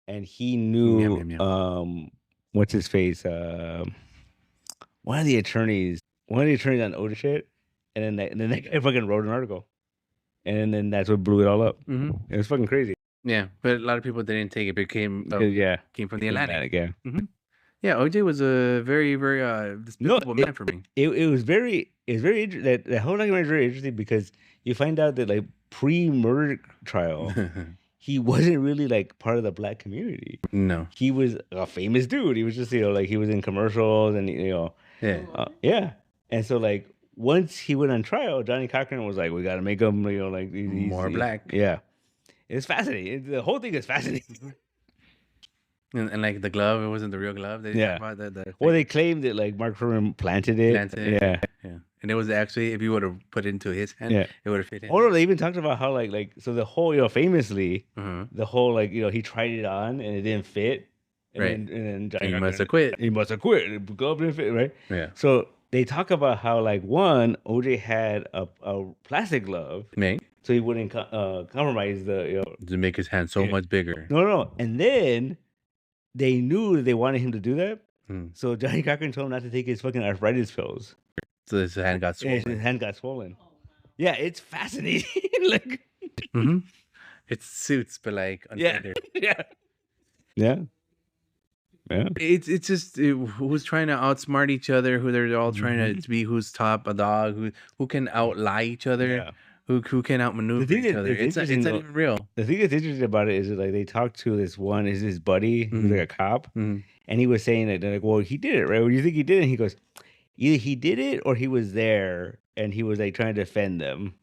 and he knew what's his face, one of the attorneys on OJ shit, and then that guy fucking wrote an article, and then that's what blew it all up. It was fucking crazy. Yeah, but a lot of people didn't take it. It came from the Atlantic. Yeah. Yeah, OJ was a very, very despicable man for me. It was very that whole documentary is very interesting because you find out that like pre-murder trial, he wasn't really like part of the black community. No, he was a famous dude. He was just like he was in commercials and yeah. And so like once he went on trial, Johnny Cochran was like, we got to make him like he's more black. Yeah, it's fascinating. The whole thing is fascinating. And like the glove, it wasn't the real glove. They they claimed that like Mark Furman planted it. Yeah. And it was actually, if you would have put it into his hand, it would have fit in. Oh no, they even talked about how like so the whole famously the whole like he tried it on and it didn't fit. And then he must have quit. He must have quit. The glove didn't fit, right? Yeah. So they talk about how like one OJ had a plastic glove, so he wouldn't compromise the to make his hand so much bigger. No, and then they knew that they wanted him to do that, so Johnny Cochran told him not to take his fucking arthritis pills. So his hand got swollen. His hand got swollen. Yeah, it's fascinating. Like, it's Suits, but like yeah. It's just who's trying to outsmart each other, who they're all trying to be who's top a dog, who can outlie each other, who can outmaneuver each other. It's not even real. The thing that's interesting about it is that, like they talked to this one is his buddy who's like a cop, and he was saying that they're like, well, he did it, right? What do you think he did? And he goes, either he did it or he was there and he was like trying to defend them.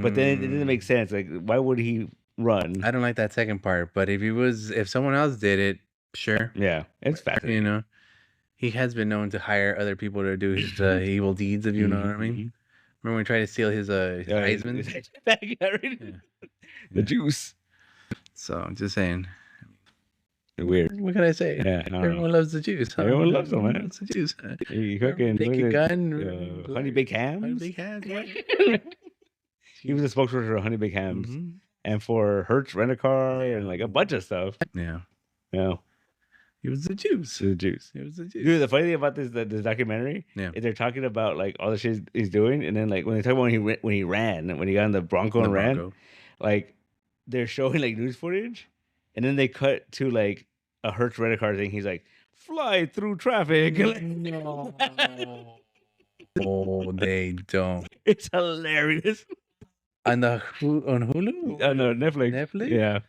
But then it didn't make sense. Like, why would he run? I don't like that second part. But if someone else did it, sure. Yeah, it's fascinating. He has been known to hire other people to do his evil deeds, if you know what I mean. Remember when we tried to steal his Heisman? The juice. So I'm just saying. Weird. What can I say? Yeah, everyone loves the juice. Huh? Everyone loves them, man. Loves the juice. You cooking? Take your gun. Honey baked hams. Honey baked hams. He was a spokesperson for Honey baked hams and for Hertz Rent a Car and like a bunch of stuff. Yeah. He was the juice. It was the juice. Dude, the funny thing about this documentary is they're talking about like all the shit he's doing, and then like when they talk about when he got in the Bronco and ran, like they're showing like news footage, and then they cut to like a Hertz Rent a Car thing. He's like, fly through traffic. No. Oh, they don't. It's hilarious. On Hulu? No, Netflix. Netflix? Yeah.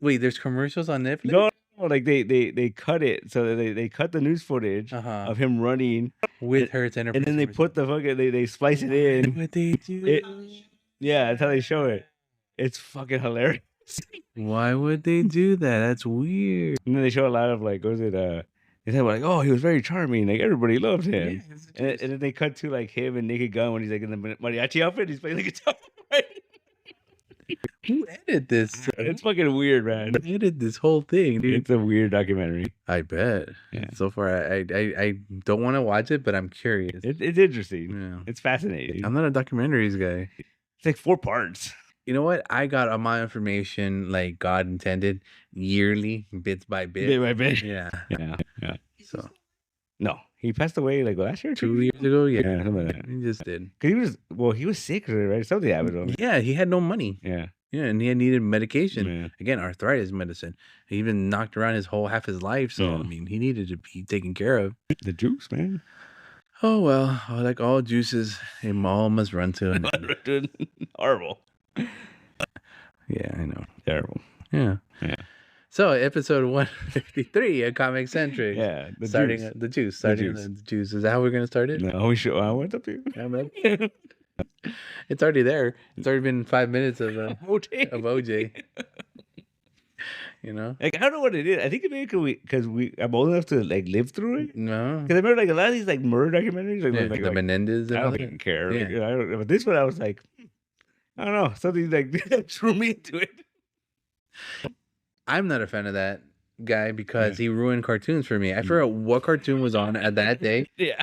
Wait, there's commercials on Netflix? No, like they cut it. So they cut the news footage of him running with Hertz Enterprise. And then they put the fucking they splice it in. What they do? Yeah, that's how they show it. It's fucking hilarious. Why would they do that? That's weird. And then they show a lot of like, what was it? They said like, oh, he was very charming. Like everybody loved him. Yeah, and then they cut to like him and Naked Gun when he's like in the mariachi outfit. He's playing the guitar. Right? Who edited this? It's fucking weird, man. Who edited this whole thing, dude? It's a weird documentary. I bet. Yeah. So far, I don't want to watch it, but I'm curious. It's interesting. Yeah. It's fascinating. I'm not a documentaries guy. It's like 4 parts. You know what? I got my information like God intended, yearly, bits by bit. Bit by bit. Yeah. So. No, he passed away like last year, 2 years ago. Yeah, something like that. He just did. Cause he was sick, right? Something happened to him. Yeah, he had no money. Yeah, and he needed medication. Yeah. Again, arthritis medicine. He even knocked around half his life. So I mean, he needed to be taken care of. The juice, man. Oh well, like all juices, they all must run to an end. Horrible. Yeah, I know. Terrible. Yeah. So episode 153 of ComiCentric. Yeah, the juice. Is that how we're gonna start it? No, we should. What's up to you? It's already there. It's already been 5 minutes of OJ. You know, like I don't know what it is. I think it may be because I'm old enough to like live through it. No, because I remember like a lot of these like murder documentaries, like the Menendez. I don't fucking care. Yeah. I don't. But this one, I was like, I don't know, something like that drew me into it. I'm not a fan of that guy because he ruined cartoons for me. I forgot what cartoon was on at that day. Yeah.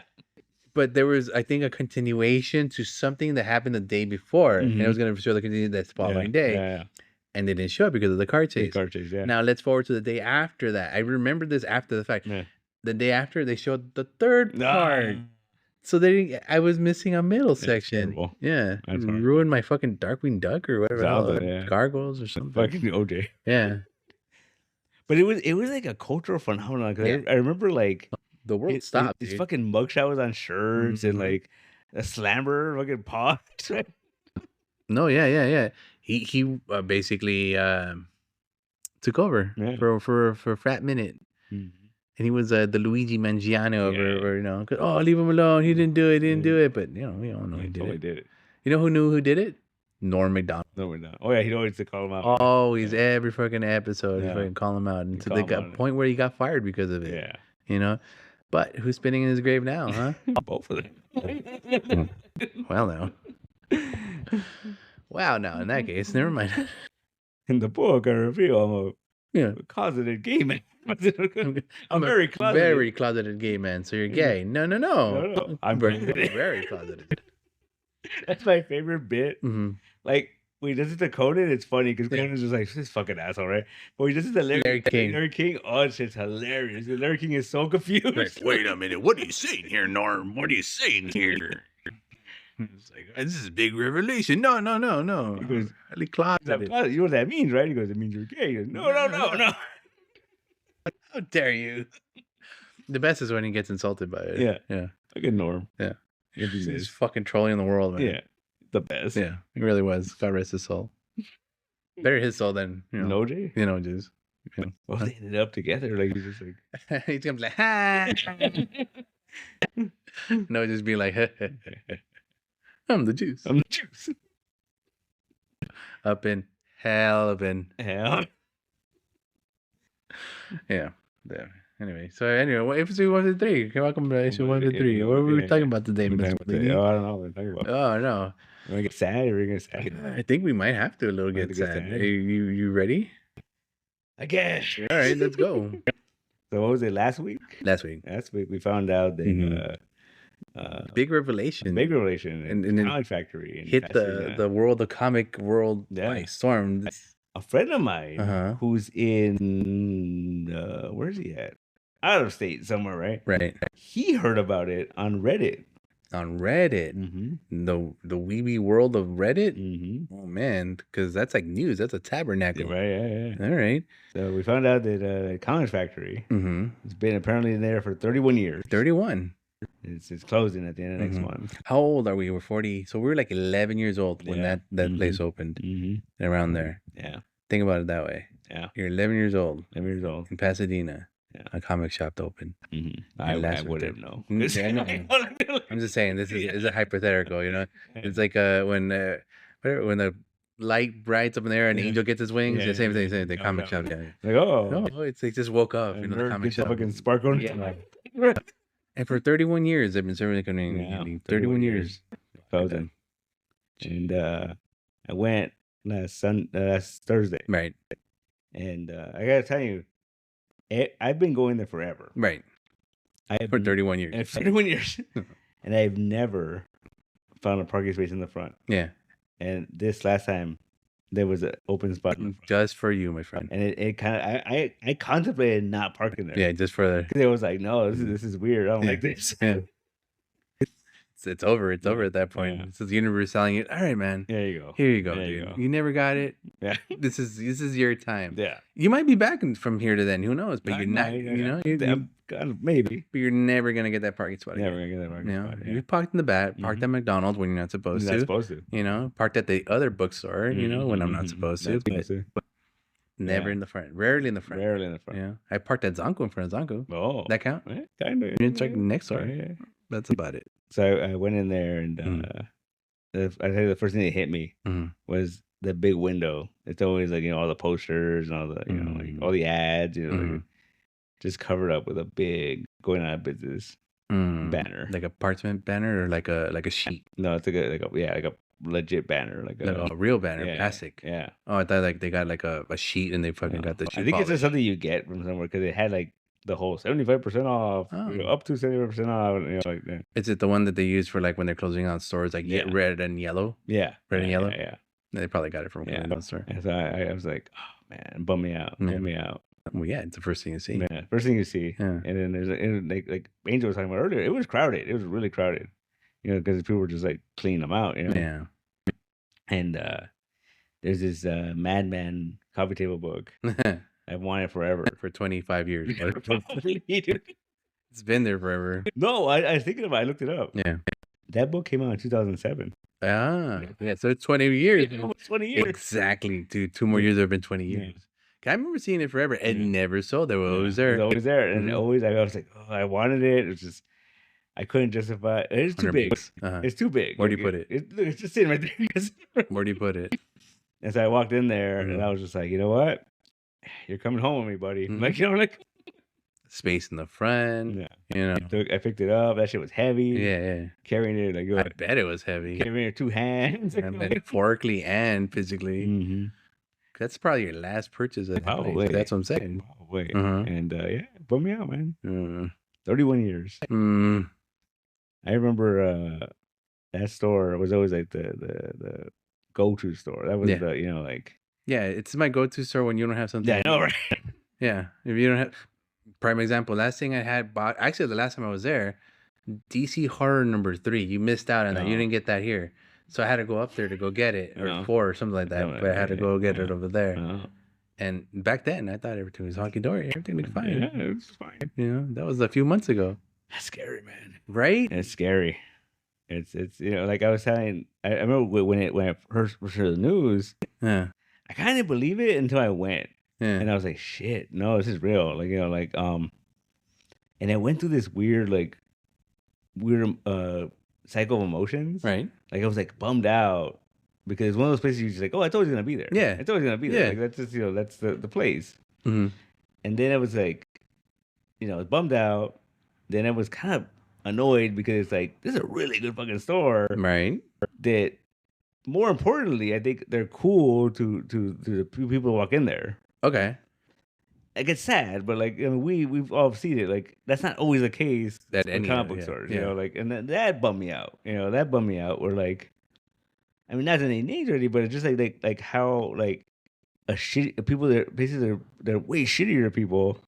But there was, I think, a continuation to something that happened the day before. And it was going to show the continuation that following day. Yeah. and they didn't show up because of the car chase. Yeah. Now let's forward to the day after that. I remember this after the fact. Yeah. The day after, they showed the third part. So I was missing a middle section. Terrible. Yeah, ruined my fucking Darkwing Duck or whatever. Gargoyles or something. Fucking OJ. Yeah. But it was like a cultural phenomenon. Cause I remember like the world stopped. His fucking mugshot was on shirts and like a slammer fucking popped. No, yeah. He basically took over for a fat minute. And he was the Luigi Mangiano or leave him alone. He didn't do it. But we all know he did it. You know who knew who did it? Norm Macdonald. Oh yeah, he always to call him out. Always, every fucking episode, he fucking call him out until they got a point where he got fired because of it. Yeah, But who's spinning in his grave now, huh? Both of them. Well, now. Wow, now in that case, never mind. In the book, I reveal I'm a closeted gay man. I'm very closeted. Very closeted gay man. So you're gay? No. I'm very closeted. That's my favorite bit. Like when he does it to Conan, it's funny because Conan's just like this fucking asshole, right? But he does it to Larry King. Oh, shit's hilarious. Larry King is so confused. Like, wait a minute, what are you saying here, Norm? What are you saying here? It's like, this is a big revelation. No. He goes, highly closeted. You know what that means, right? He goes, it means you're gay. He goes, no. How dare you? The best is when he gets insulted by it. Yeah. Like a Norm. Yeah. He's fucking trolling the world, man. Yeah. The best. Yeah. He really was. God rest his soul. Better his soul than, OJ? OJ's. Well, they ended up together. Like, he's just like... he comes like, ha! No, just be like, I'm the juice. Up in heaven. Hell. Yeah. Anyway, what episode 1 to 3? Welcome to episode 1 to 3. What were we talking about today, Mr. I don't know what we're talking about. Oh, no. We're going to get sad or we're going to get sad? I think we might have to a little get sad. You ready? I guess. All right, let's go. So what was it, last week? Last week we found out that... big revelation. And Comic Factory. Hit the world, the comic world by storm. A friend of mine who's in... where is he at? Out of state somewhere, right? Right. He heard about it on Reddit. The weeby world of Reddit? Oh, man, because that's like news. That's a tabernacle. Right, yeah. All right. So we found out that Comic Factory has been apparently in there for 31 years. 31? It's closing at the end of next month. How old are we? We're 40. So we were like 11 years old when that place opened. Around there. Yeah. Think about it that way. Yeah. You're 11 years old. 11 years old. In Pasadena. Yeah. A comic shop to open. I wouldn't know. Yeah, I know. I'm just saying this is a hypothetical, It's like when the light brights up in the air and the angel gets his wings. Yeah, same thing. Comic shop. Yeah. Like, it's like just woke up. The comic shop. Fucking sparkle. Yeah. And for 31 years, they've been serving the community. 31 years. Closing. And I went last Thursday. Right. And I gotta tell you, I've been going there forever. Right. For 31 years. 31 years. And I've never found a parking space in the front. Yeah. And this last time, there was an open spot just for you, my friend. And it kind of I contemplated not parking there. Yeah, just for because it was like, no, this is weird. I don't like this. Yeah. It's over. It's over at that point. Yeah. It's the universe telling you, all right, man. There you go. Here you go, dude. You never got it. Yeah. This is your time. Yeah. You might be back from here to then. Who knows? But you're not. Maybe. But you're never gonna get that parking spot. Never gonna get that parking spot. Yeah. You parked in the back. Parked at McDonald's when you're not supposed to. Parked at the other bookstore. When I'm not supposed to. But never in the front. Rarely in the front. Yeah. I parked at Zonko in front of Zonko. Oh. That count? Yeah, kind of. It's like next door. Yeah. That's about it. So I went in there and I think the first thing that hit me was the big window. It's always like, all the posters and all the, like all the ads, like, just covered up with a big going out of business banner. Like a parchment banner or like a sheet? No, it's like a legit banner. Like a real banner, plastic. Yeah. Oh, I thought like they got like a sheet and they fucking got the sheet. I think it's just something you get from somewhere because it had like the whole 75% off, up to 75% off. Like that. Is it the one that they use for like when they're closing out stores, like red and yellow? Yeah, red and yellow. Yeah. They probably got it from a Windows store. And so I was like, oh man, bum me out. Bum me out. Well, yeah, it's the first thing you see. Yeah, first thing you see. Yeah. And then there's like Angel was talking about earlier, it was crowded. It was really crowded. You know, because people were just like cleaning them out, you know? Yeah. And there's this Madman coffee table book. I've wanted forever. For 25 years. It's been there forever. No, I was thinking about it. I looked it up. Yeah. That book came out in 2007. Ah, yeah. So it's 20 years. Yeah, 20 years. Exactly. Dude, 2 more years have been 20 years. Yeah. I remember seeing it forever. It never sold. It was always there. It was always there. And always, I was like, oh, I wanted it. It was just, I couldn't justify. It's too big. It's too big. Where do you put it? It's just sitting right there. Where do you put it? And so I walked in there and I was just like, you know what? You're coming home with me, buddy. Like, you know, like space in the front. Yeah. You know, I picked it up. That shit was heavy. Yeah. Carrying it like I bet it was heavy. Carrying it with 2 hands. Metaphorically and physically. That's probably your last purchase at probably. That's what I'm saying. Probably. And yeah, bummed me out, man. 31 years. I remember that store was always like the go-to store. That was the, you know, like. Yeah, it's my go-to store when you don't have something. Yeah, I know, right? Yeah, if you don't have. Prime example, last thing I had bought, actually the last time I was there, DC Horror #3. You missed out on that. You didn't get that here. So I had to go up there to go get it, or 4 or something like that. But I had to go get it over there. And back then, I thought everything was hunky-dory. Everything looked fine. Yeah, it was fine. You know, that was a few months ago. That's scary, man. Right? It's scary. It's you know, like I was telling, I remember when I first heard the news, I kind of believe it until I went. And I was like, shit, no, this is real. Like, you know, like, and I went through this weird cycle of emotions. Right. Like I was like bummed out because it's one of those places you're just like, oh, it's always going to be there. Yeah. It's always going to be there. Like that's just, you know, that's the place. And then I was like, you know, I was bummed out. Then I was kind of annoyed because it's like, this is a really good fucking store. Right. That more importantly, I think they're cool to the people who walk in there. Okay. Like it's sad, but like I mean, we've all seen it. Like that's not always the case in comic book stores, you know. Like and that bummed me out. You know, that bummed me out. Where like, I mean, not in any names or anything, but it's just like how like a shitty people that basically they're way shittier people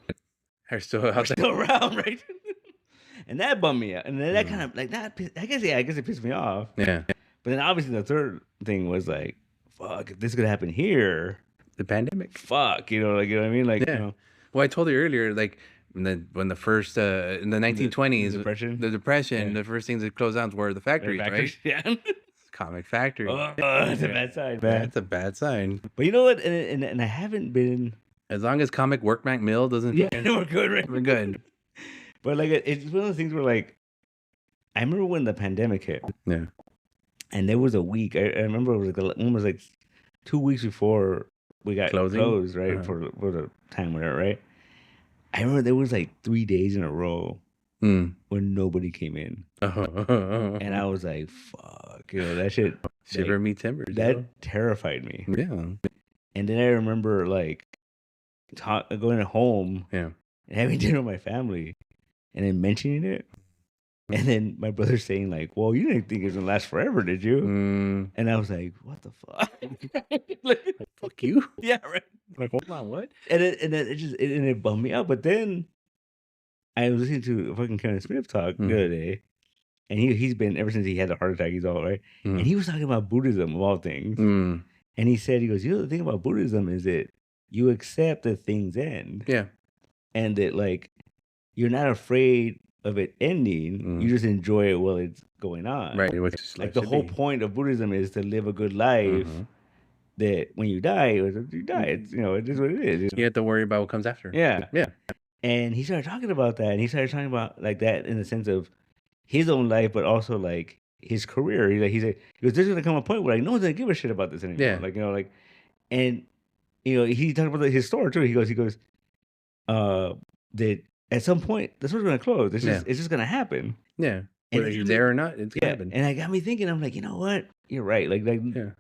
are still around, right? And that bummed me out. And then that kind of like that. I guess it pissed me off. Yeah. But then obviously the third thing was like, fuck, if this could happen here. The pandemic. Fuck, you know, like, you know what I mean? Like, you know. Well, I told you earlier, like, when the first, in the 1920s, the depression, the first things that closed down were the factories, right? Yeah. Comic factory. Oh, that's a bad sign, man. That's a bad sign. But you know what? And I haven't been. As long as Comic Workman Mill doesn't. Yeah, we're good, right? We're good. But, like, it's one of those things where, like, I remember when the pandemic hit. Yeah. And there was a week. I remember it was like almost like 2 weeks before we got closed, right? For the time whatever, right? I remember there was like 3 days in a row where nobody came in. And I was like, fuck, you know, that shit. Shiver me timbers. That terrified me. Yeah. And then I remember like going home and having dinner with my family and then mentioning it. And then my brother saying like, well, you didn't think it was going to last forever, did you? And I was like, what the fuck? like, fuck you? Yeah, right. Like, hold on, what? And then it bummed me out. But then I was listening to fucking Kevin Smith talk the other day. And he's been, ever since he had the heart attack, he's all right. And he was talking about Buddhism of all things. And he said, he goes, you know, the thing about Buddhism is that you accept that things end. Yeah. And that like, you're not afraid of it ending, you just enjoy it while it's going on. Right. Like the whole point of Buddhism is to live a good life. That when you die, you die. It's, you know, it is what it is. You have to worry about what comes after. Yeah. Yeah. And he started talking about that. And he started talking about like that in the sense of his own life, but also like his career. He goes, there's gonna come a point where like no one's gonna give a shit about this anymore. Yeah. Like, you know, like, and you know, he talked about his store too. He goes, that at some point the store's gonna close. It's just gonna happen. Yeah. Whether you're there or not, it's gonna happen. And it got me thinking, I'm like, you know what? You're right. Like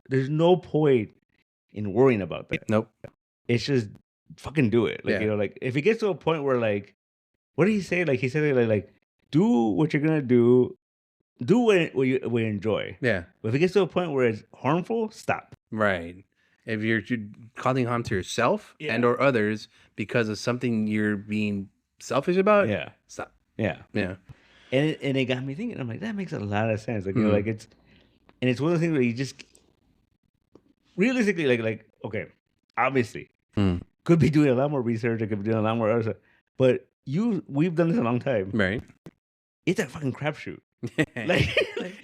there's no point in worrying about that. Nope. It's just fucking do it. Like, you know, like if it gets to a point where like, what did he say? Like he said like do what you're gonna do do what you enjoy. Yeah. But if it gets to a point where it's harmful, stop. Right. If you're causing harm to yourself and or others because of something you're being selfish about, stop. Yeah. Yeah. And it got me thinking. I'm like, that makes a lot of sense. Like, you know, like it's one of the things where you just realistically, like, okay, obviously, could be doing a lot more research. I could be doing a lot more other stuff. But we've done this a long time. Right. It's a fucking crapshoot. like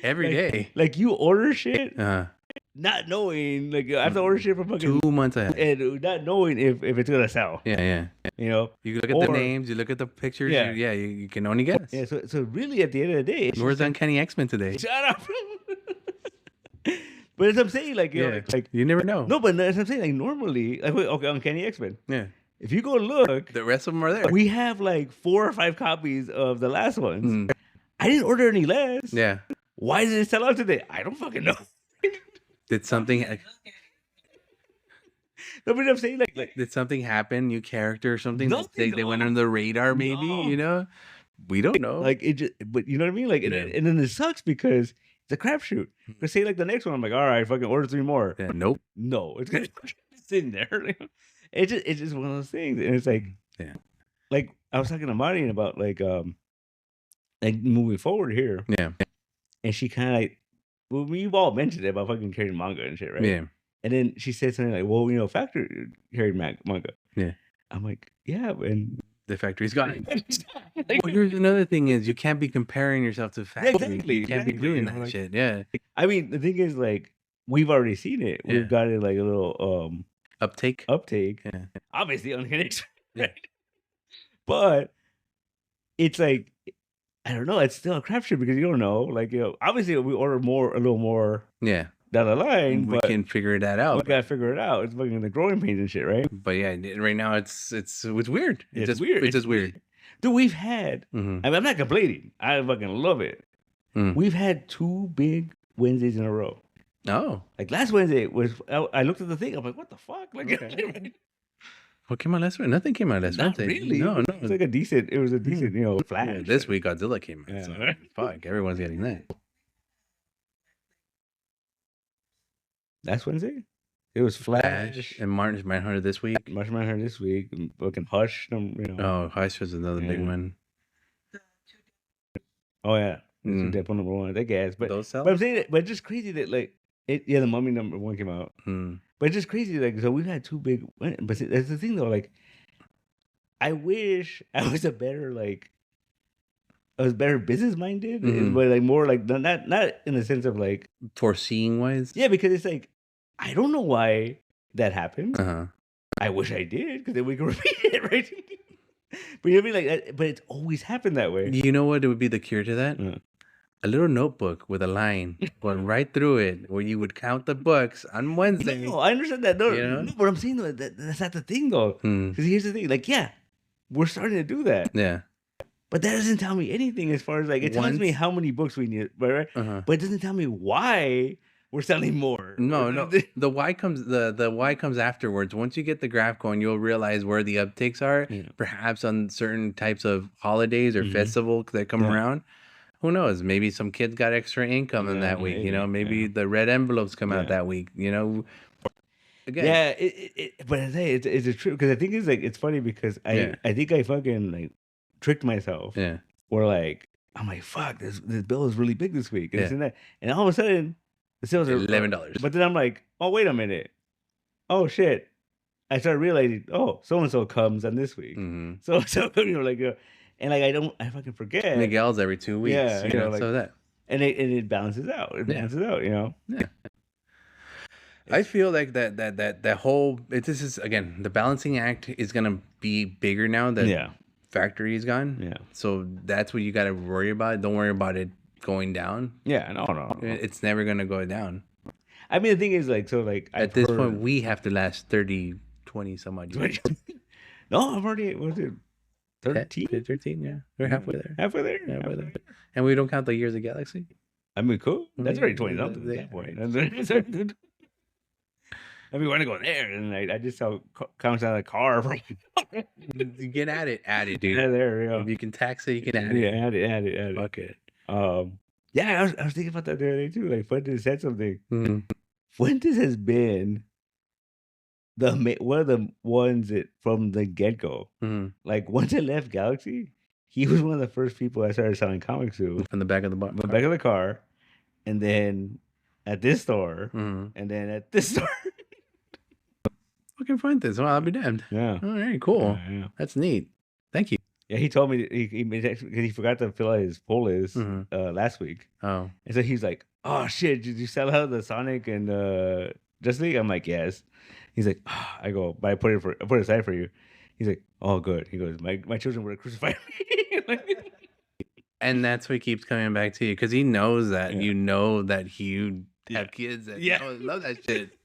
every day. Like you order shit, not knowing. Like I have to order shit for fucking 2 months ahead, and not knowing if it's gonna sell. Yeah. You know, you look at the names, you look at the pictures. Yeah, you can only guess. Yeah. So really, at the end of the day, where's Uncanny X-Men today? Shut up. But as I'm saying, like, you know, like you never know. No, but as I'm saying, like normally, like, okay, Uncanny X-Men. Yeah. If you go look, the rest of them are there. We have like 4 or 5 copies of the last ones. I didn't order any less. Yeah. Why did it sell out today? I don't fucking know. Did something? No, but I'm saying like did something happen? New character or something? They went under the radar, maybe. You know, we don't know. Like it just, but you know what I mean? Like, and then it sucks because it's a crapshoot. But say like the next one, I'm like, all right, fucking order 3 more. Yeah, nope. No, it's gonna sit in there. It's just one of those things, and it's like, like I was talking to Marty about like moving forward here. Yeah. And she kind of like, well, we've all mentioned it about fucking carrying manga and shit, right? Yeah. And then she said something like, well, you know, factory carried manga. Yeah. I'm like, yeah, and the factory's gone. Well, here's another thing is you can't be comparing yourself to factory. Exactly. You can't be doing that shit. Yeah. I mean, the thing is, like, we've already seen it. We've got it like a little uptake. Yeah. Obviously on Kinect. Right? But it's like, I don't know. It's still a crapshoot because you don't know. Like, you know, obviously we order a little more. Yeah. Down the line, we can figure that out. We gotta figure it out. It's fucking the growing pains and shit, right? But yeah, right now it's weird. It's weird. It's just weird. Dude, we've had. I mean, I'm not complaining. I fucking love it. We've had 2 big Wednesdays in a row. Oh, like last Wednesday was. I looked at the thing. I'm like, what the fuck? Like, what came out last Wednesday? Nothing came out last Wednesday. Really? No. It's like a decent. It was a decent, you know, flash. Yeah, this week Godzilla came out. Yeah. So, fuck, everyone's getting that. Last Wednesday? It was Flash. And Martian Manhunter this week. Martian Manhunter this week. Fucking Hush. You know. Oh, Hush was another big one. Oh, yeah. Deadpool #1. That gas. But I'm saying that, but it's just crazy that, like, the Mummy #1 came out. But it's just crazy. Like, so we've had 2 big. But see, that's the thing, though. Like, I wish I was a better, like, I was better business minded, but like more like not in the sense of like foreseeing wise. Yeah, because it's like I don't know why that happened. I wish I did because then we can repeat it, right? But you know what I mean, like, but it's always happened that way. You know what would be the cure to that? A little notebook with a line going right through it, where you would count the books on Wednesday. No, I understand that. No, but I'm saying though, that's not the thing though. Because here's the thing, like, yeah, we're starting to do that. Yeah. But that doesn't tell me anything as far as like it tells me how many books we need, right? But it doesn't tell me why we're selling more. No. The why comes afterwards. Once you get the graph going, you'll realize where the uptakes are. Perhaps on certain types of holidays or festivals that come around. Who knows? Maybe some kids got extra income in that week. You know, maybe the red envelopes come out that week. You know. Again. Yeah, but I say it's a true because I think it's like it's funny because I think I fucking like tricked myself. Yeah. Or like I'm like, fuck, this bill is really big this week. And, and all of a sudden the sales are $11. But then I'm like, oh wait a minute. Oh shit. I started realizing, oh, so and so comes on this week. So you know, like and like I fucking forget. Miguel's every 2 weeks. Yeah, you know, like, so that and it balances out. It balances out, you know. Yeah. I feel like that whole this is again the balancing act is gonna be bigger now that factory is gone. Yeah. So that's what you got to worry about. Don't worry about it going down. Yeah. No. It's never gonna go down. I mean, the thing is, like, so, like, at this point, we have to last 30, 20 some odd years. No, I'm already. Was it 13? 13. Yeah, we're halfway there. Halfway there. And we don't count the years of Galaxy. I mean, cool. That's already 20 something at that point. I mean, when I go there, and I just saw counts out of the car from. You get at it, dude. Yeah, there we go. If you can tax it, you can add it. Yeah, add it. Fuck it. Yeah, I was thinking about that the other day too. Like Fuentes said something. Mm-hmm. Fuentes has been one of the ones that from the get go. Mm-hmm. Like once I left Galaxy, he was one of the first people I started selling comics to. From the back of the car. From the back of the car, and then at this store, and then at this store. Fucking Fuentes. Well, I'll be damned. Yeah. All right, cool. Yeah. That's neat. Thank you. Yeah, he told me because he forgot to fill out his pull list last week. Oh. And so he's like, "Oh shit, did you sell out the Sonic and Justice League?" I'm like, "Yes." He's like, oh. I go, "But I put it aside for you." He's like, "Oh, good." He goes, "My children would have crucified me." And that's what keeps coming back to you because he knows that you know that you have kids that love that shit.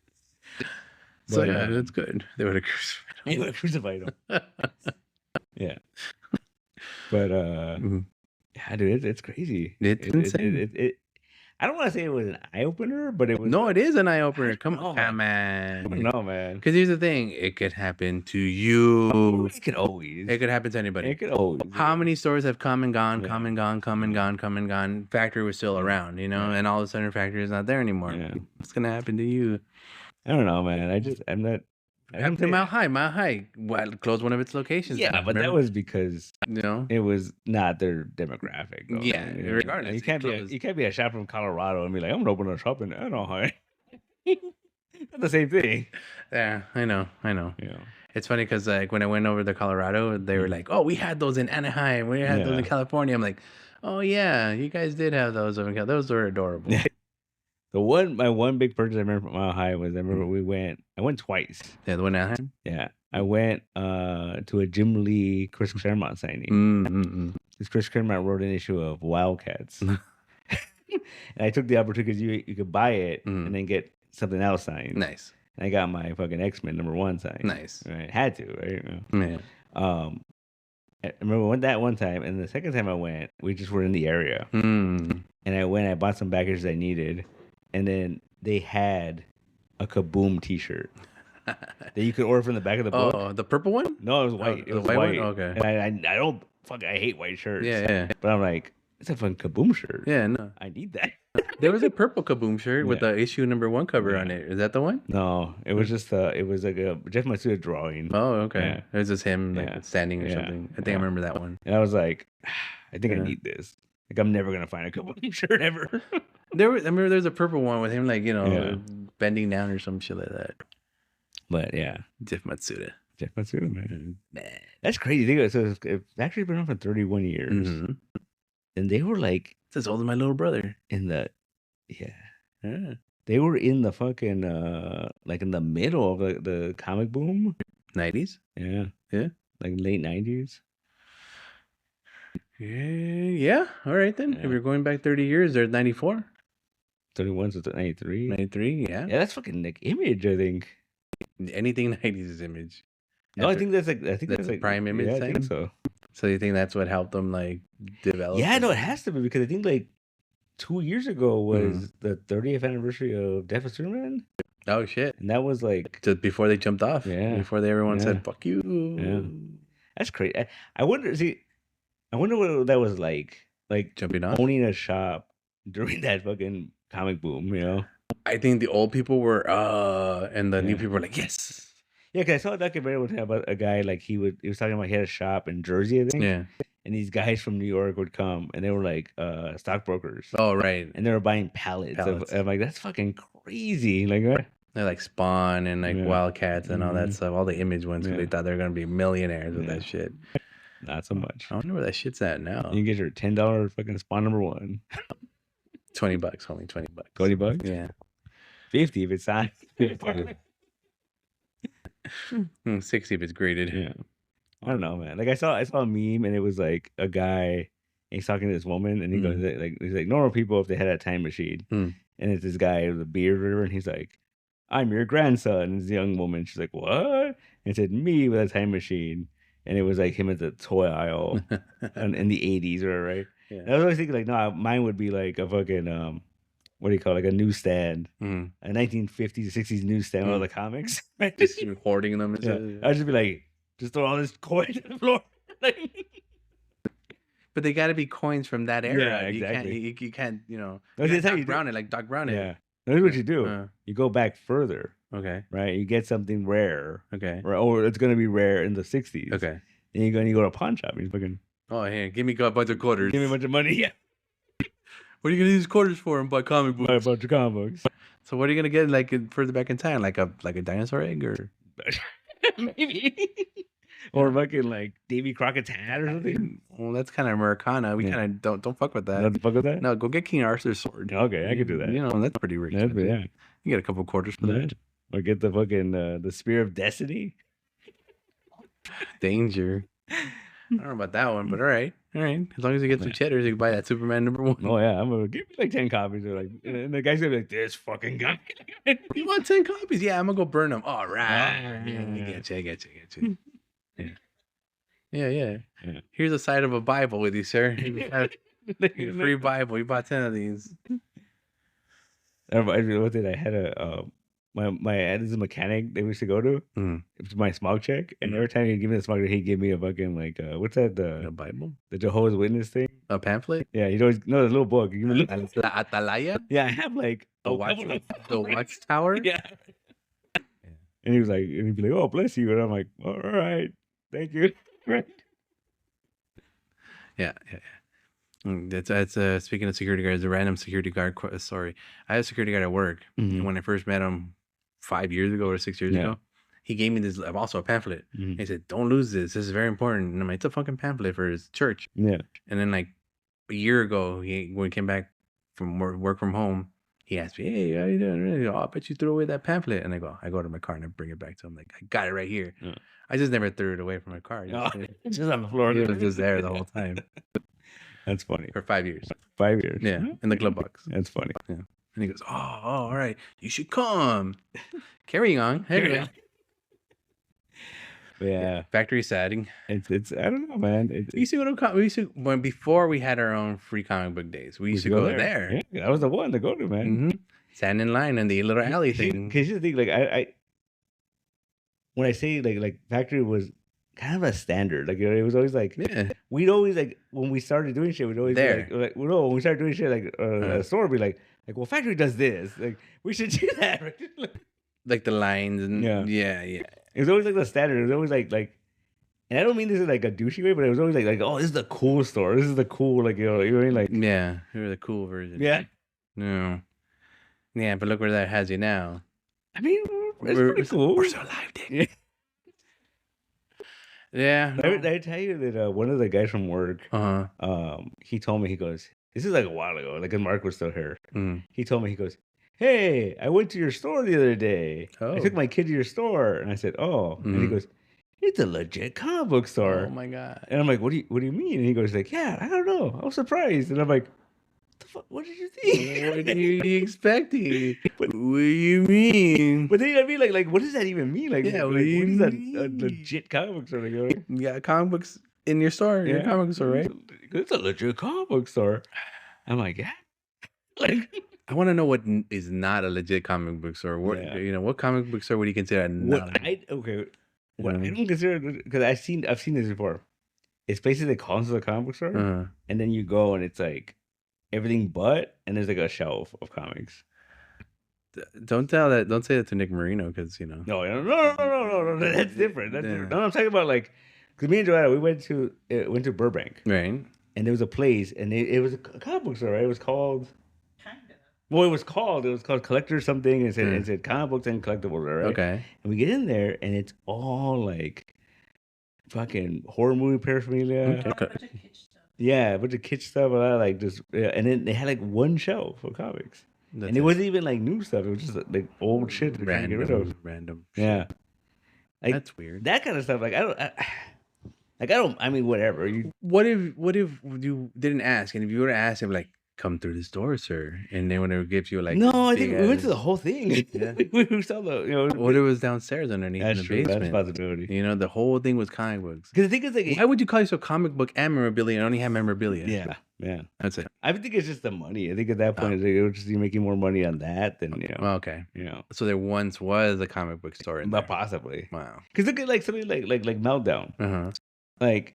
So yeah, that's good. They would have crucified him. They would have crucified him. Yeah. But yeah, dude, it's crazy. It's insane. I don't want to say it was an eye opener, but it was. No, it is an eye opener. Come on, man. No, man. Because here's the thing: it could happen to you. It could always. It could happen to anybody. It could always. How many stores have come and gone, come and gone, come and gone, come and gone? Factory was still around, you know, and all of a sudden, factory is not there anymore. Yeah. What's gonna happen to you? I don't know, man. I'm not. Happened to Mile High. Well, closed one of its locations. Yeah, but that was because it was not their demographic. Though. Yeah, regardless, you can't be a shop from Colorado and be like, I'm gonna open a shop in Anaheim. Not the same thing. Yeah, I know. Yeah. It's funny because like when I went over to Colorado, they were like, "Oh, we had those in Anaheim. We had those in California." I'm like, "Oh yeah, you guys did have those over California. Those were adorable." My one big purchase I remember from Mile High was I went twice. Yeah, the one in Anaheim? Yeah. I went to a Jim Lee Chris Claremont signing. Because Chris Claremont wrote an issue of Wildcats. And I took the opportunity because you could buy it and then get something else signed. Nice. And I got my fucking X-Men #1 signed. Nice. Right? Had to, right? Yeah. I remember I went that one time, and the second time I went, we just were in the area. And I bought some packages I needed. And then they had a Kaboom T-shirt that you could order from the back of the book. Oh, the purple one? No, it was white. It was white. Okay. And I hate white shirts. Yeah. But I'm like, it's a fucking Kaboom shirt. Yeah, no. I need that. There was a purple Kaboom shirt with the issue #1 cover on it. Is that the one? No, it was just it was like a Jeff Matsuda drawing. Oh, okay. Yeah. It was just him standing or something. I think I remember that one. And I was like, I think I need this. Like I'm never gonna find a Kaboom shirt ever. I remember there's a purple one with him like, bending down or some shit like that. But yeah. Jeff Matsuda, man. That's crazy. So it's actually been on for 31 years. And they were like, it's as old as my little brother. They were in the fucking like in the middle of the comic boom. 90s? Yeah. Like late 90s. Yeah. All right then. If you're going back 30 years, there's 94. 31 to 93. 93, yeah. Yeah, that's fucking like Image, I think. Anything 90s is Image. No, I think that's like Prime Image thing. I think so. So you think that's what helped them like develop? Yeah, no, it has to be because I think like 2 years ago was the 30th anniversary of Death of Superman. Oh shit! And that was like just before they jumped off. Yeah. Before everyone said "fuck you." Yeah. That's crazy. I wonder what that was like jumping off, owning a shop during that fucking comic boom. You know. I think the old people were and the new people were like yes. Yeah, because I saw a documentary one time about a guy like he was talking about he had a shop in Jersey, I think. Yeah. And these guys from New York would come, and they were like stockbrokers. Oh, right. And they were buying pallets. I'm like, that's fucking crazy. Like, what? They're like Spawn and like Wildcats and all that stuff. All the Image ones, because they thought they were gonna be millionaires with that shit. Not so much. I wonder where that shit's at now. You can get your $10 fucking Spawn #1. $20, homie. $20. $20? Yeah. 50 if it's signed. 60 if it's graded. Yeah. I don't know, man. Like I saw a meme and it was like a guy and he's talking to this woman and he goes he's like normal people if they had a time machine. And it's this guy with a beard or whatever, and he's like, I'm your grandson. And it's a young woman. She's like, what? And it said me with a time machine. And it was like him at the toy aisle in the 80s or right. Yeah. And I was always thinking like, no, mine would be like a fucking what do you call it? Like a newsstand, a 1950s, 60s newsstand with all the comics. Right? Just hoarding them. I'd just be like, just throw all this coin on the floor. But they got to be coins from that era. Yeah, exactly. You can't, you know. No, You Doc Brown it like Doc Brown it. Yeah. That's what you do. You go back further. Okay. Right? You get something rare. Okay. Or it's going to be rare in the 60s. Okay. And you go to a pawn shop. You fucking... Oh, hey, give me a bunch of quarters. Give me a bunch of money. Yeah. What are you going to use quarters for and buy comic books? Buy a bunch of comic books. So what are you going to get like further back in time? Like a dinosaur egg or... Maybe. Or fucking like Davy Crockett's hat or something. Well, that's kind of Americana. We kind of don't fuck with that. Don't fuck with that? No, go get King Arthur's sword. Okay, I could do that. You know, that's pretty rich. Yeah. You get a couple quarters for that. Or get the fucking the Spear of Destiny. Danger. I don't know about that one, but all right. As long as you get some cheddars, you can buy that Superman #1. Oh yeah, I'm gonna give me like 10 copies. Or like, and the guy's gonna be like, "This fucking guy." You want 10 copies? Yeah, I'm gonna go burn them. All right. I get you. Yeah. Here's a side of a Bible with you, sir. A free Bible. You bought 10 of these. What did I had a my aunt is a mechanic they used to go to. It was my smog check, and every time he'd give me the smog check, he'd give me a fucking like what's that, the Bible, the Jehovah's Witness thing, a pamphlet. Yeah, he'd always the little book. You give me La Atalaya. Yeah, I have like the watchtower. Yeah. And he was like, and he'd be like, "Oh, bless you," and I'm like, "All right, thank you." Right. Yeah. That's speaking of security guards, a random security guard. Sorry, I had a security guard at work. And when I first met him 5 years ago or 6 years ago, he gave me this also a pamphlet. He said, "Don't lose this. This is very important." And I'm like, "It's a fucking pamphlet for his church." Yeah. And then like a year ago, when he came back from work from home, he asked me, "Hey, how you doing?" I bet you threw away that pamphlet. And I go to my car and I bring it back to him. Like, I got it right here. Yeah. I just never threw it away from my car. It's just on the floor. It was just there the whole time. That's funny. For 5 years. 5 years. Yeah. In the glove box. That's funny. Yeah. And he goes, oh, all right. You should come. Carrying on. Anyway. Yeah. Factory setting. It's I don't know, man. We used to when before we had our own free comic book days. We used to go there. Yeah, that was the one to go to, man. Stand in line in the little alley thing. Because you think like I when I say like factory was kind of a standard, like it was always like we'd always like when we started doing shit, we'd always be like when we started doing shit like a store, we'd be like well, factory does this, like we should do that, right? Like the lines and yeah. It was always like the standard. It was always like, and I don't mean this in like a douchey way, but it was always like oh, this is the cool store. This is the cool, like you know what I mean? Like yeah, you're the cool version. Yeah. No. Yeah, but look where that has you now. I mean, it's pretty cool. We're so alive, Dick. Yeah. Did I tell you that one of the guys from work, he told me, he goes, this is like a while ago, like when Mark was still here. He told me, he goes, hey, I went to your store the other day. I took my kid to your store. And I said, oh. And he goes, it's a legit comic book store. Oh my God. And I'm like, what do you mean? And he goes like, yeah, I don't know. I was surprised. And I'm like, what did you think? What are you expecting? What do you mean? But then I mean, like, what does that even mean? Like, yeah, what is that a legit comic book store? Like, you got comic books in your store, your comic book store, right? It's a legit comic book store. I'm like, yeah. Like, I want to know what is not a legit comic book store. What what comic book store would you consider not? I don't consider, because I've seen this before. It's basically the console comic book store, and then you go and it's like everything but, and there's like a shelf of comics. Don't say that to Nick Marino, because you know. No, that's different. That's different. No, I'm talking about like, because me and Joanna, we went to Burbank, right? And there was a place, and it was a comic book store, right? It was called. Well, it was called Collector something, and it said comic books and collectibles, right? Okay. And we get in there, and it's all like fucking horror movie paraphernalia. Okay. Yeah, a bunch of kitsch stuff, like just, and then they had like one shelf for comics, and it wasn't even like new stuff. It was just like old shit to get rid of. Random. Yeah, like, that's weird. That kind of stuff. Like I don't. I mean, whatever. What if you didn't ask, and if you were to ask him, like, come through this door, sir, and then when it gives you like no, I think we went to the whole thing. Yeah. We saw the what it was downstairs underneath in the basement. That's a possibility. You know, the whole thing was comic books. Because the thing is, like, why would you call yourself comic book and memorabilia and only have memorabilia? Yeah, that's it. I think it's just the money. I think at that point, it was just you making more money on that than okay. So there once was a comic book store in there. Possibly. Wow. Because look at like something like Meltdown. Like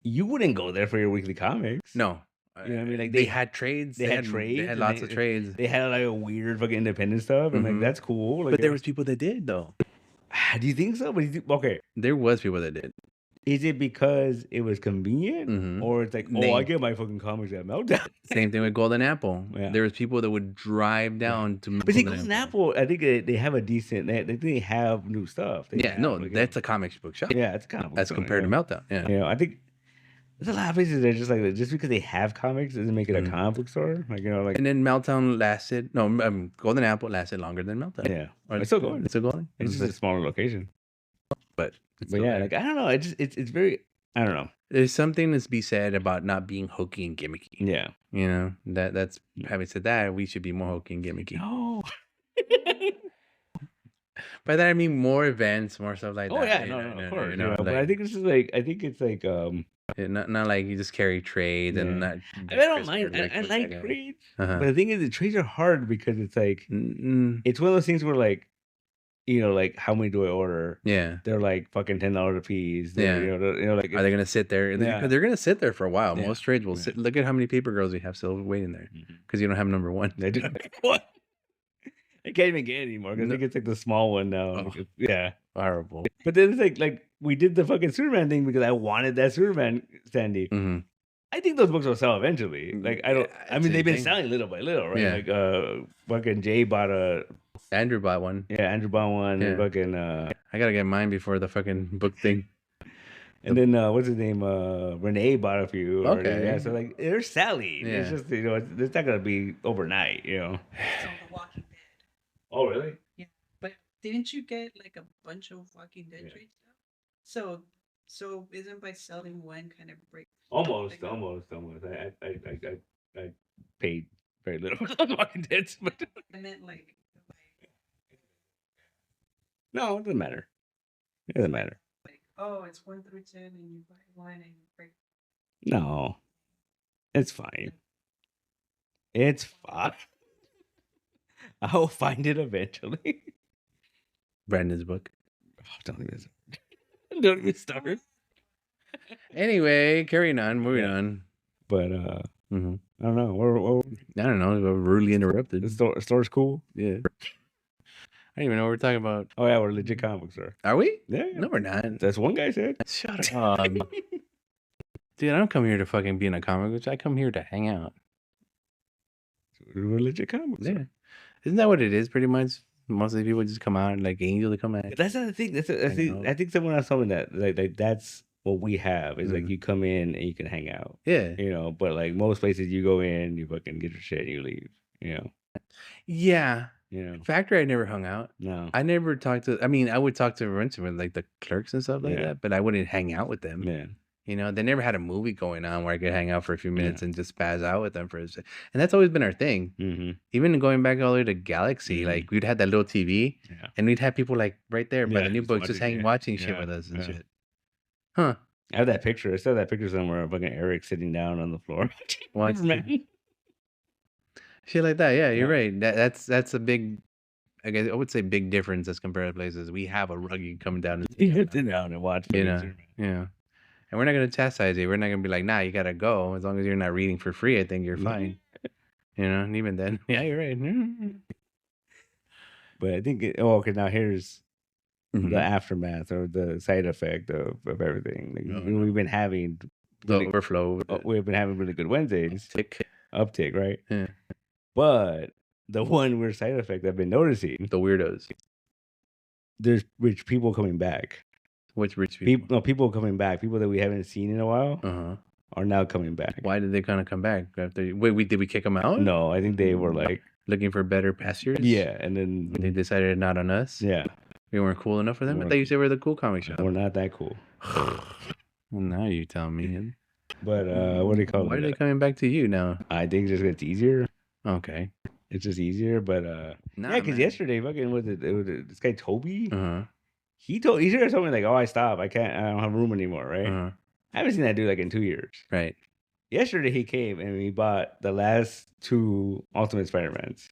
you wouldn't go there for your weekly comics. No. You know what I mean? Like they had trades. They had trades. They had lots of trades. They had like a weird fucking independent stuff. And like, that's cool. Like, but there was people that did though. Do you think so? But okay. There was people that did. Is it because it was convenient, or it's like, I get my fucking comics at Meltdown? Same thing with Golden Apple. Yeah. There was people that would drive down to. But see, Golden Apple, I think they have a decent. They have new stuff. That's a comic book shop. Yeah, it's a comic book. As compared to Meltdown. Yeah, you know, I think there's a lot of places that are just like just because they have comics doesn't make it a comic book store. Like, you know, like. And then Meltdown lasted. No, Golden Apple lasted longer than Meltdown. Yeah, it's still going. It's still going. It's just a smaller location. But yeah, like I don't know. It's very. I don't know. There's something to be said about not being hokey and gimmicky. Yeah. You know, that's having said that, we should be more hokey and gimmicky. No. By that I mean more events, more stuff like that. Oh yeah, no, of course. You know, like, but I think it's like not like you just carry trades and not. I don't mind. I like trades, but the thing is, the trades are hard because it's like it's one of those things where like. You know, like how many do I order? Yeah, they're like fucking $10 a piece. Yeah, you know, like are they gonna sit there? Yeah. They're gonna sit there for a while. Yeah. Most trades will sit. Look at how many paper girls we have still waiting there because you don't have number one. They do. What? I can't even get it anymore because I think it's like the small one now. Oh. Yeah, horrible. But then it's like we did the fucking Superman thing because I wanted that Superman standee. I think those books will sell eventually. Like I don't. I mean, they've been selling little by little, right? Yeah. Like fucking Jay bought a. Andrew bought one. Yeah, Andrew bought one. Yeah. Fucking. I gotta get mine before the fucking book thing. And then what's his name? Renee bought a few. Okay. Yeah, so like they're selling. Yeah. It's just it's not gonna be overnight. You know. So The Walking Dead. Oh really? Yeah, but didn't you get like a bunch of Walking Dead trades now? So isn't by selling one kind of break? Almost. I paid very little on Walking Dead, but I meant like. No, it doesn't matter. It doesn't matter. Like, oh, it's 1 through 10, and you buy one and you break. No, it's fine. It's fine. I'll find it eventually. Brandon's book. Oh, don't even start. Anyway, carrying on, moving on. But I don't know. I don't know. We're rudely interrupted. The store's cool. Yeah. I don't even know what we're talking about. Oh yeah, we're legit comic book store. Are we? Yeah. No, we're not. That's one guy said. Shut up. Dude, I don't come here to fucking be in a comic book. I come here to hang out. We're legit comic book store. Yeah. Isn't that what it is pretty much? Most of the people just come out like Angel to come out. That's not the thing. I think someone else told me that like that's what we have is like you come in and you can hang out. Yeah. You know, but like most places you go in, you fucking get your shit and you leave. You know. Yeah. You know, Factory, I never hung out. No, I never talked to. I mean, I would talk to with like the clerks and stuff like that, but I wouldn't hang out with them. Yeah, you know, they never had a movie going on where I could hang out for a few minutes and just spaz out with them and that's always been our thing. Even going back all the way to Galaxy, like we'd had that little TV, and we'd have people like right there by the new book, just watching shit with us and shit. Huh? I have that picture. I saw that picture somewhere of fucking Eric sitting down on the floor watching. Shit like that, yeah, you're right. That's a big, I guess I would say big difference as compared to places. We have a rug you come down and sit down and watch. You know, yeah. And we're not gonna chastise you. We're not gonna be like, nah, you gotta go. As long as you're not reading for free, I think you're fine. You know, and even then, yeah, you're right. But I think okay. Now here's the aftermath or the side effect of everything. Like, we've been having the overflow. We've been having really good Wednesdays. Uptick, right? Yeah. But the one weird side effect I've been noticing, the weirdos. There's rich people coming back. Which rich people? People coming back. People that we haven't seen in a while are now coming back. Why did they kind of come back after? Wait, did we kick them out? No, I think they were like looking for better pastures. Yeah, and then they decided not on us. Yeah, we weren't cool enough for them. I thought you said we're the cool comic shop. We're not that cool. Well, now you tell me. But what do you call it? Why are they coming back to you now? I think just it's easier. Okay. It's just easier, but yeah, because yesterday fucking was this guy Toby. He told me like, oh, I stopped. I don't have room anymore, right? I haven't seen that dude like in 2 years. Right. Yesterday he came and we bought the last 2 Ultimate Spider-Mans.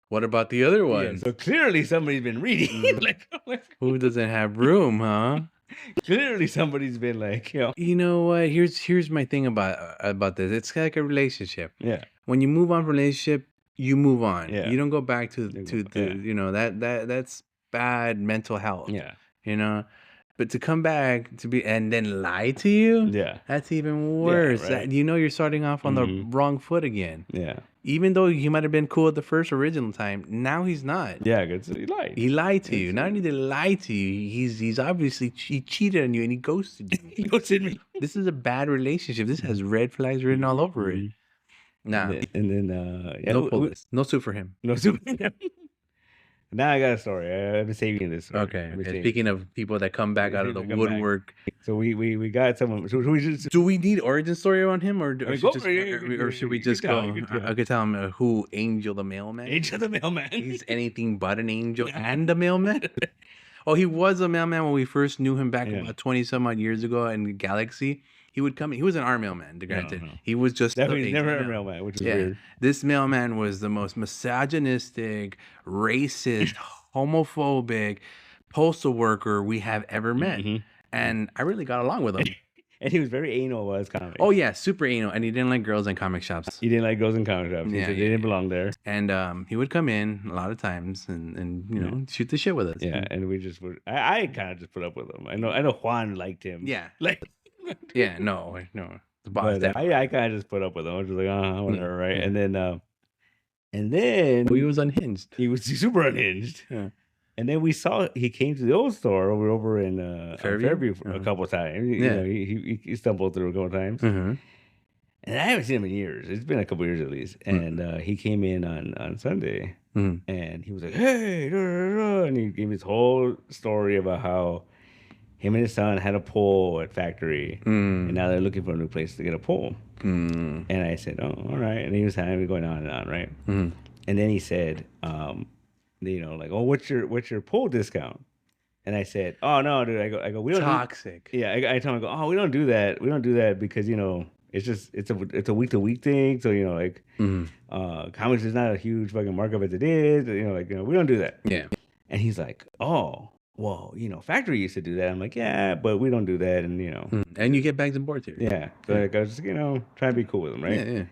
What about the other ones? Yeah, so clearly somebody's been reading. Who doesn't have room, huh? Clearly, somebody's been like, You know what? Here's my thing about this. It's like a relationship. Yeah. When you move on from a relationship, you move on. Yeah. You don't go back to the that's bad mental health. Yeah. But to come back to be and then lie to you, that's even worse. right. You're starting off on the wrong foot again. Yeah. Even though he might have been cool at the first original time, now he's not. Yeah, because he lied. He lied to you. Not only did he lie to you, he's obviously he cheated on you and he ghosted you. He ghosted me. This is a bad relationship. This has red flags written all over it. Nah. And then no suit for him. No suit for him. Now I got a story. I've been saving this. Story. Okay. Speaking of people that come back out of the woodwork, so we got someone. So we just do we need origin story on him, or should we just go? I could tell him who Angel the Mailman. Angel the Mailman. He's anything but an angel and a mailman. Oh, he was a mailman when we first knew him back about 20 some odd years ago in Galaxy. He would come in. He was an our mailman, granted. No. He was just definitely never a mailman, which is weird. This mailman was the most misogynistic, racist, homophobic postal worker we have ever met. And I really got along with him. And he was very anal about his comics. Oh yeah, super anal. And he didn't like girls in comic shops. He didn't like girls in comic shops. He said they didn't belong there. And he would come in a lot of times and you know shoot the shit with us. Yeah, and we just would. I kind of just put up with him. I know Juan liked him. Yeah, like. Yeah, no. The boss. But, I kind of just put up with him. I was just like, whatever, right? Yeah. And then he was unhinged. He was super unhinged. Yeah. And then we saw he came to the old store over in Fairview a couple of times. You know, he stumbled through a couple of times. And I haven't seen him in years. It's been a couple of years at least. And he came in on Sunday, and he was like, "Hey," and he gave his whole story about how him and his son had a pole at factory, and now they're looking for a new place to get a pole. And I said, "Oh, all right." And he was having going on and on, right? And then he said, like, "Oh, what's your pole discount?" And I said, "Oh no, dude." I go, "We don't toxic." I told him, "Oh, we don't do that. We don't do that because it's a week to week thing. So comics is not a huge fucking markup as it is. We don't do that." Yeah. And he's like, "Oh. Well, factory used to do that." I'm like, "Yeah, but we don't do that." And and you get bags and boards here. Yeah. So I was just trying to be cool with him, right? Yeah.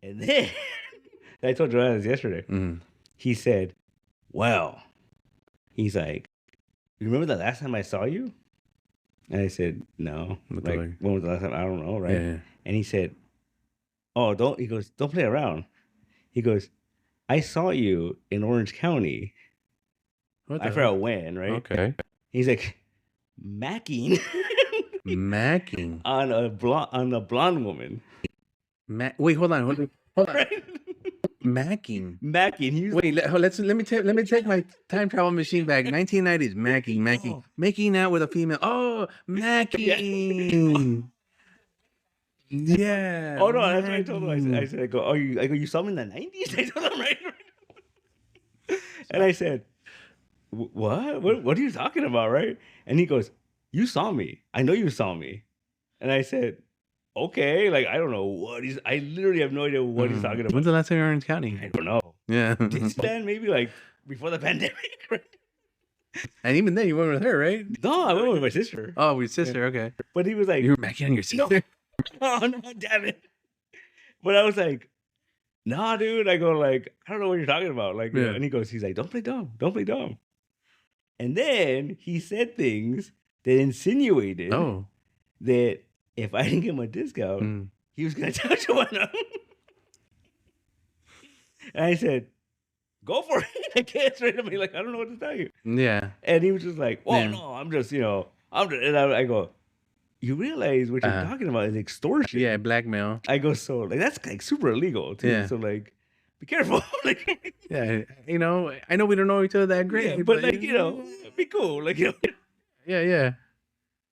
And then I told Joanna this yesterday. He said, "Well," he's like, "You remember the last time I saw you?" And I said, "No." Like, when was the last time? I don't know, right? Yeah. And he said, "Oh, don't." He goes, "Don't play around." He goes, "I saw you in Orange County." I forgot when, right? Okay. He's like, macking. Macking on a blonde woman. Wait, hold on. Right? Macking. Wait, let me take my time travel machine back. 1990s. Macking. Making out with a female. Oh, macking. Yeah. Oh no, that's what I told him. I said, you saw him in the 90s? I told him, right? And I said, What are you talking about, right? And he goes, "You saw me. I know you saw me." And I said, "Okay, like I don't know what he's. I literally have no idea what he's talking about." When's the last time you were in Orange County? I don't know. Yeah, this then maybe like before the pandemic. Right? And even then, you went with her, right? No, I went with my sister. Oh, with your sister, okay. But he was like, "You were macking on your sister." No. Oh no, damn it! But I was like, "Nah, dude." I go like, "I don't know what you're talking about." Like, and he's like, "Don't play dumb. Don't play dumb." And then he said things that insinuated that if I didn't give him a discount, he was going to tell Joanna. And I said, "Go for it." I can't straight up. Like, I don't know what to tell you. Yeah. And he was just like, "Oh, no, I'm just, and I go, "You realize what you're talking about is extortion." Yeah, blackmail. I go, "So, like, that's like super illegal, too." Yeah. So, like, be careful. Like, yeah, I know we don't know each other that great, but like, be cool, like, yeah.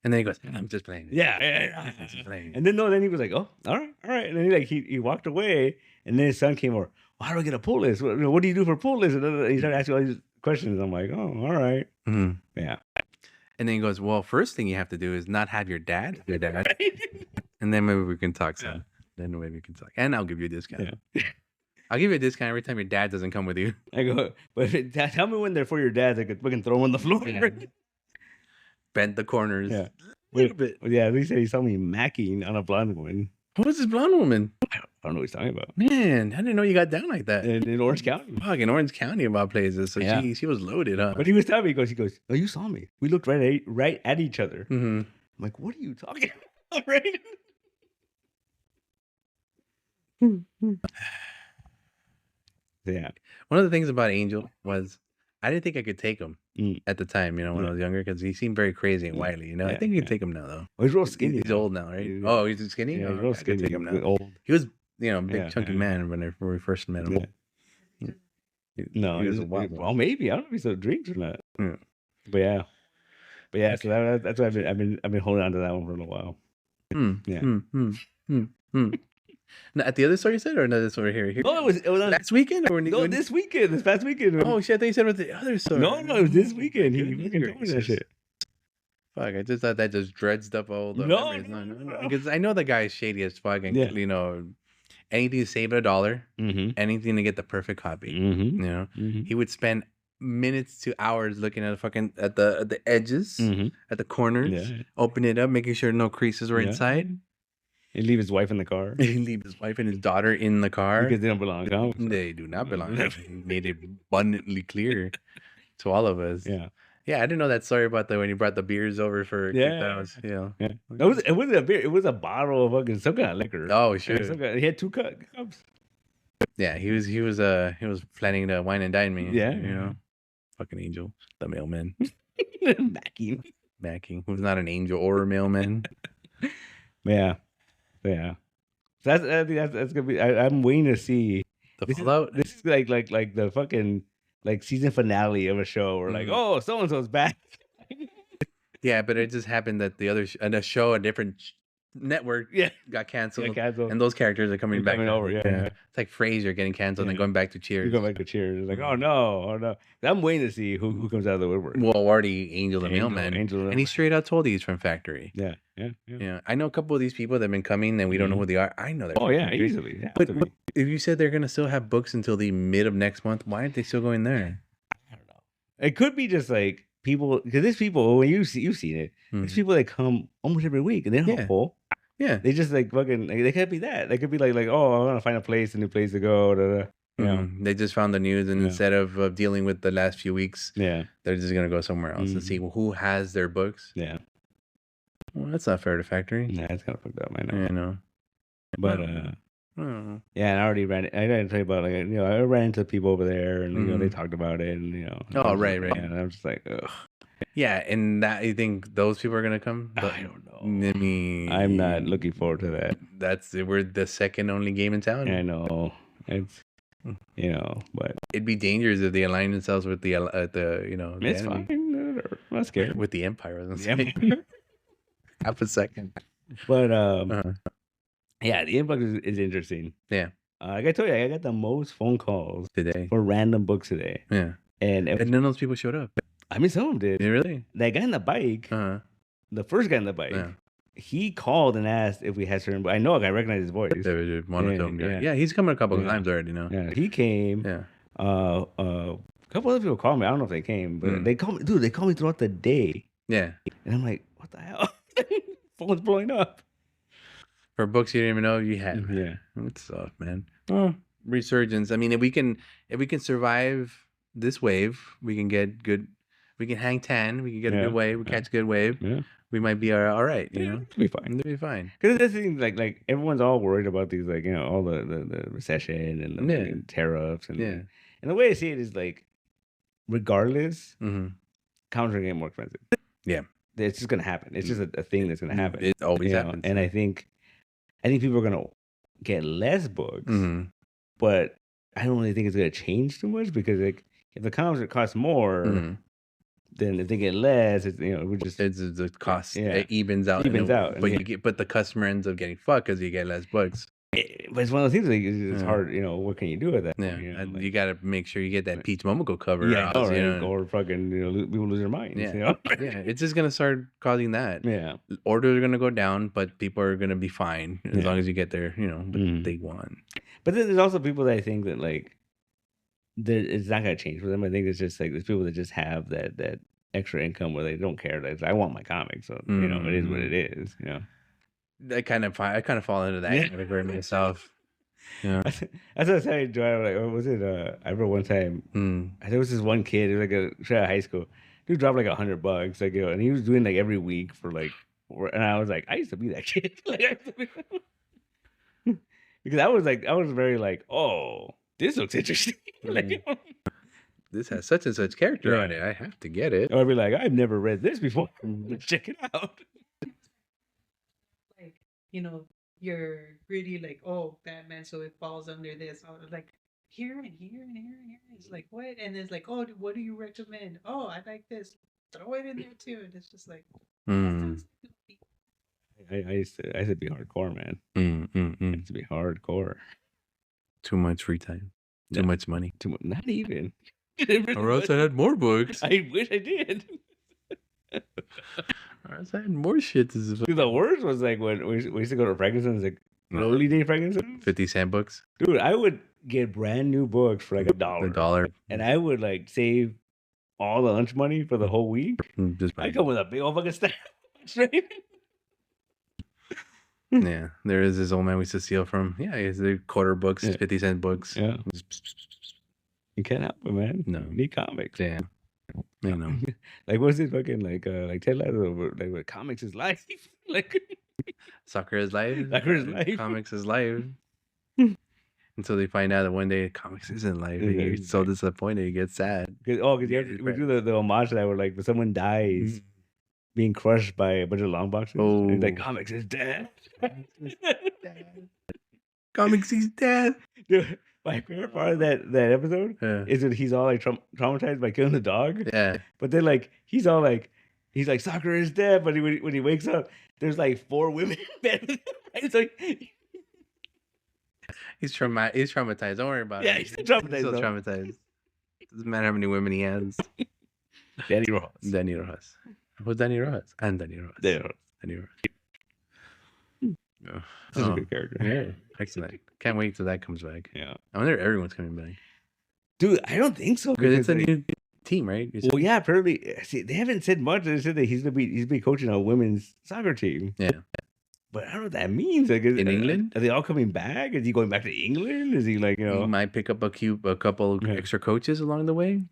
And then he goes, "I'm just playing." Yeah. I'm just playing. And then he was like, "Oh, all right." And then he walked away, and then his son came over. "Well, how do I get a pull list? What do you do for pull list?" And he started asking all these questions. I'm like, "Oh, all right." Yeah. And then he goes, "Well, first thing you have to do is not have your dad. And then maybe we can talk some. Yeah. Then maybe we can talk, and I'll give you a discount." Yeah. I'll give you a discount every time your dad doesn't come with you. I go, but tell me when they're for your dad. We can throw them on the floor. Yeah. bent the corners. Yeah. A little bit. Yeah, at least he saw me macking on a blonde woman. Who was this blonde woman? I don't know what he's talking about. Man, I didn't know you got down like that. In Orange County. Fuck, in Orange County of all places. So she was loaded, huh? But he was telling me, he goes, oh, you saw me. We looked right at each other. Mm-hmm. I'm like, what are you talking about, right? Yeah. One of the things about Angel was I didn't think I could take him at the time, when I was younger, because he seemed very crazy and wily. I think you can take him now, though. Well, he's real skinny. He's old now, right? Oh, he's skinny? Yeah, he's real skinny. I can take him now. Old. He was, big chunky man when we first met him. No, he was a wild one. Well, maybe. I don't know if he still drinks or not. Yeah. But yeah. So that's why I've been holding on to that one for a little while. Now, at the other store you said, or another store here? No, it was last weekend, or this weekend, this past weekend. Oh shit! I thought you said it was the other store. No, it was this weekend. He fucking told me that shit. Fuck! I just thought that just dredged up all the memories. No. Because I know the guy is shady as fuck, and anything to save $1, anything to get the perfect copy. He would spend minutes to hours looking at the edges, at the corners, open it up, making sure no creases were inside. He'd leave his wife in the car. He'd leave his wife and his daughter in the car. Because they don't belong. They do not belong. He made it abundantly clear to all of us. Yeah. Yeah, I didn't know that story about when he brought the beers over for It wasn't a beer. It was a bottle of fucking some kind of liquor. Oh, sure. He had 2 cups. Yeah, he was planning to wine and dine me. Yeah. Fucking Angel, the mailman. Macking. Who's not an angel or a mailman. Yeah. So that's gonna be. I'm waiting to see the fallout. This is like the fucking season finale of a show, or oh, so and so's back. Yeah, but it just happened that a different network got canceled, and those characters are coming back over. Yeah. It's like Frasier getting canceled and going back to Cheers. You're going back to Cheers. It's like, oh no. I'm waiting to see who comes out of the woodwork. Well, already Angel the Mailman, and he straight out told he's from Factory. Yeah. I know a couple of these people that have been coming, and we don't know who they are. I know that. Oh yeah, easily. Yeah, but if you said they're gonna still have books until the mid of next month, why aren't they still going there? I don't know. It could be just like people, because there's people when you've seen it. There's people that come almost every week, and they're not full. Yeah, they just fucking. They can't be that. They could be like, oh, I want to find a new place to go. They just found the news, and instead of dealing with the last few weeks, they're just gonna go somewhere else and see who has their books. Yeah. Well, that's not fair to Factory. Nah, it's kind of fucked up. I know. Yeah, I know. But and I already ran. I didn't tell you about I ran into people over there, and they talked about it, and Oh, right. And I'm just like, ugh. Yeah, and that you think those people are gonna come? I don't know. I mean, I'm not looking forward to that. We're the second only game in town. I know. It's but it'd be dangerous if they align themselves with the it's fine. I'm not scared with the Empire. I was gonna say. Half a second. But yeah, the influx is interesting. Yeah. Like I told you, I got the most phone calls today for random books today. Yeah. And none of those people showed up. I mean, some of them did. Yeah, really? That guy on the bike, the first guy on the bike, he called and asked if we had certain. I know I recognize his voice. Monotone guy. Yeah, he's coming a couple of times already now. Yeah, he came. Yeah. A couple other people called me. I don't know if they came, but they called me. Dude, they called me throughout the day. Yeah. And I'm like, what the hell? Phone's blowing up. For books you didn't even know you had. Yeah. It's tough, man. Well, Resurgence. I mean, if we can survive this wave, we can get good. We can hang 10. We can get a good wave. We catch a good wave. Yeah. We might be all right. It'll be fine. It'll be fine. Because this thing, like everyone's all worried about these, all the recession and the tariffs and the way I see it is regardless, comics are getting more expensive. Yeah, it's just gonna happen. It's just a thing that's gonna happen. It always happens. And I think people are gonna get less books, but I don't really think it's gonna change too much because if the comics cost more. Then if they get less, it's the cost. It evens out. But the customer ends up getting fucked because you get less books. But it's one of those things it's hard. What can you do with that? Yeah, you got to make sure you get that Peach Momoko cover. Yeah, or fucking people lose their minds. Yeah, it's just gonna start causing that. Yeah, orders are gonna go down, but people are gonna be fine as long as you get their what they want. But then there's also people that I think that it's not gonna change for them. I think it's just there's people that just have that extra income where they don't care. Like, I want my comics, so you know it is what it is. You know, I kind of fall into that category myself. Yeah, that's what I was telling Joy. Like, what was it? I remember one time, there was this one kid. He was like straight out of high school. Dude dropped like $100, like, you know, and he was doing like every week for like. And I was like, I used to be that kid. Because I was very like, oh, this looks interesting. Like, you know? This has such and such character on it. I have to get it. Or I'd be like, I've never read this before. Let's check it out. Like, you know, you're really like, oh, Batman, so it falls under this. I was like, here and here and here and here. It's like, what? And it's like, oh, what do you recommend? Oh, I like this. Throw it in there too. And it's just like, I used to be hardcore, man. I used to be hardcore. Too much free time. Too much money. Not even. Or else I had more books. I wish I did. Or else I had more shit to do. Dude, the worst was like when we used to go to Frankenstein's, like early day Frankenstein's. 50-cent books. Dude, I would get brand new books for like $1. And I would like save all the lunch money for the whole week. I come with a big old fucking stack. Right? Yeah, there is this old man we used to steal from. Yeah, he's the quarter books, 50-cent books. Yeah. You can't help it, man. No. You need comics. Yeah. I know. Like, what's it fucking like Ted Lasso, like what comics is life? Like soccer is life. Soccer is life. Comics is life. Until they find out that one day comics isn't life. You're so disappointed, you get sad. Because we do the homage to that where like when someone dies being crushed by a bunch of long boxes. Oh. And like comics is dead. Comics is dead. Dude, my favorite part of that episode is that he's all like traumatized by killing the dog. Yeah. But then like he's like soccer is dead. But when he wakes up, there's like 4 women in bed with him. It's like he's traumatized. Don't worry about it. Yeah, he's still traumatized. He's still traumatized. Doesn't matter how many women he has. Danny Rojas. Who's Danny Rojas? And Danny Rojas. Danny Rojas. That's a good character. Yeah. Excellent. Can't wait till that comes back. Yeah. I wonder if everyone's coming back. Dude, I don't think so. Because it's a new team, right? Well, yeah, apparently. See, they haven't said much. They said that he's gonna be coaching a women's soccer team. Yeah. But I don't know what that means. Like, in England? Are they all coming back? Is he going back to England? Is he like, you know? He might pick up a couple extra coaches along the way.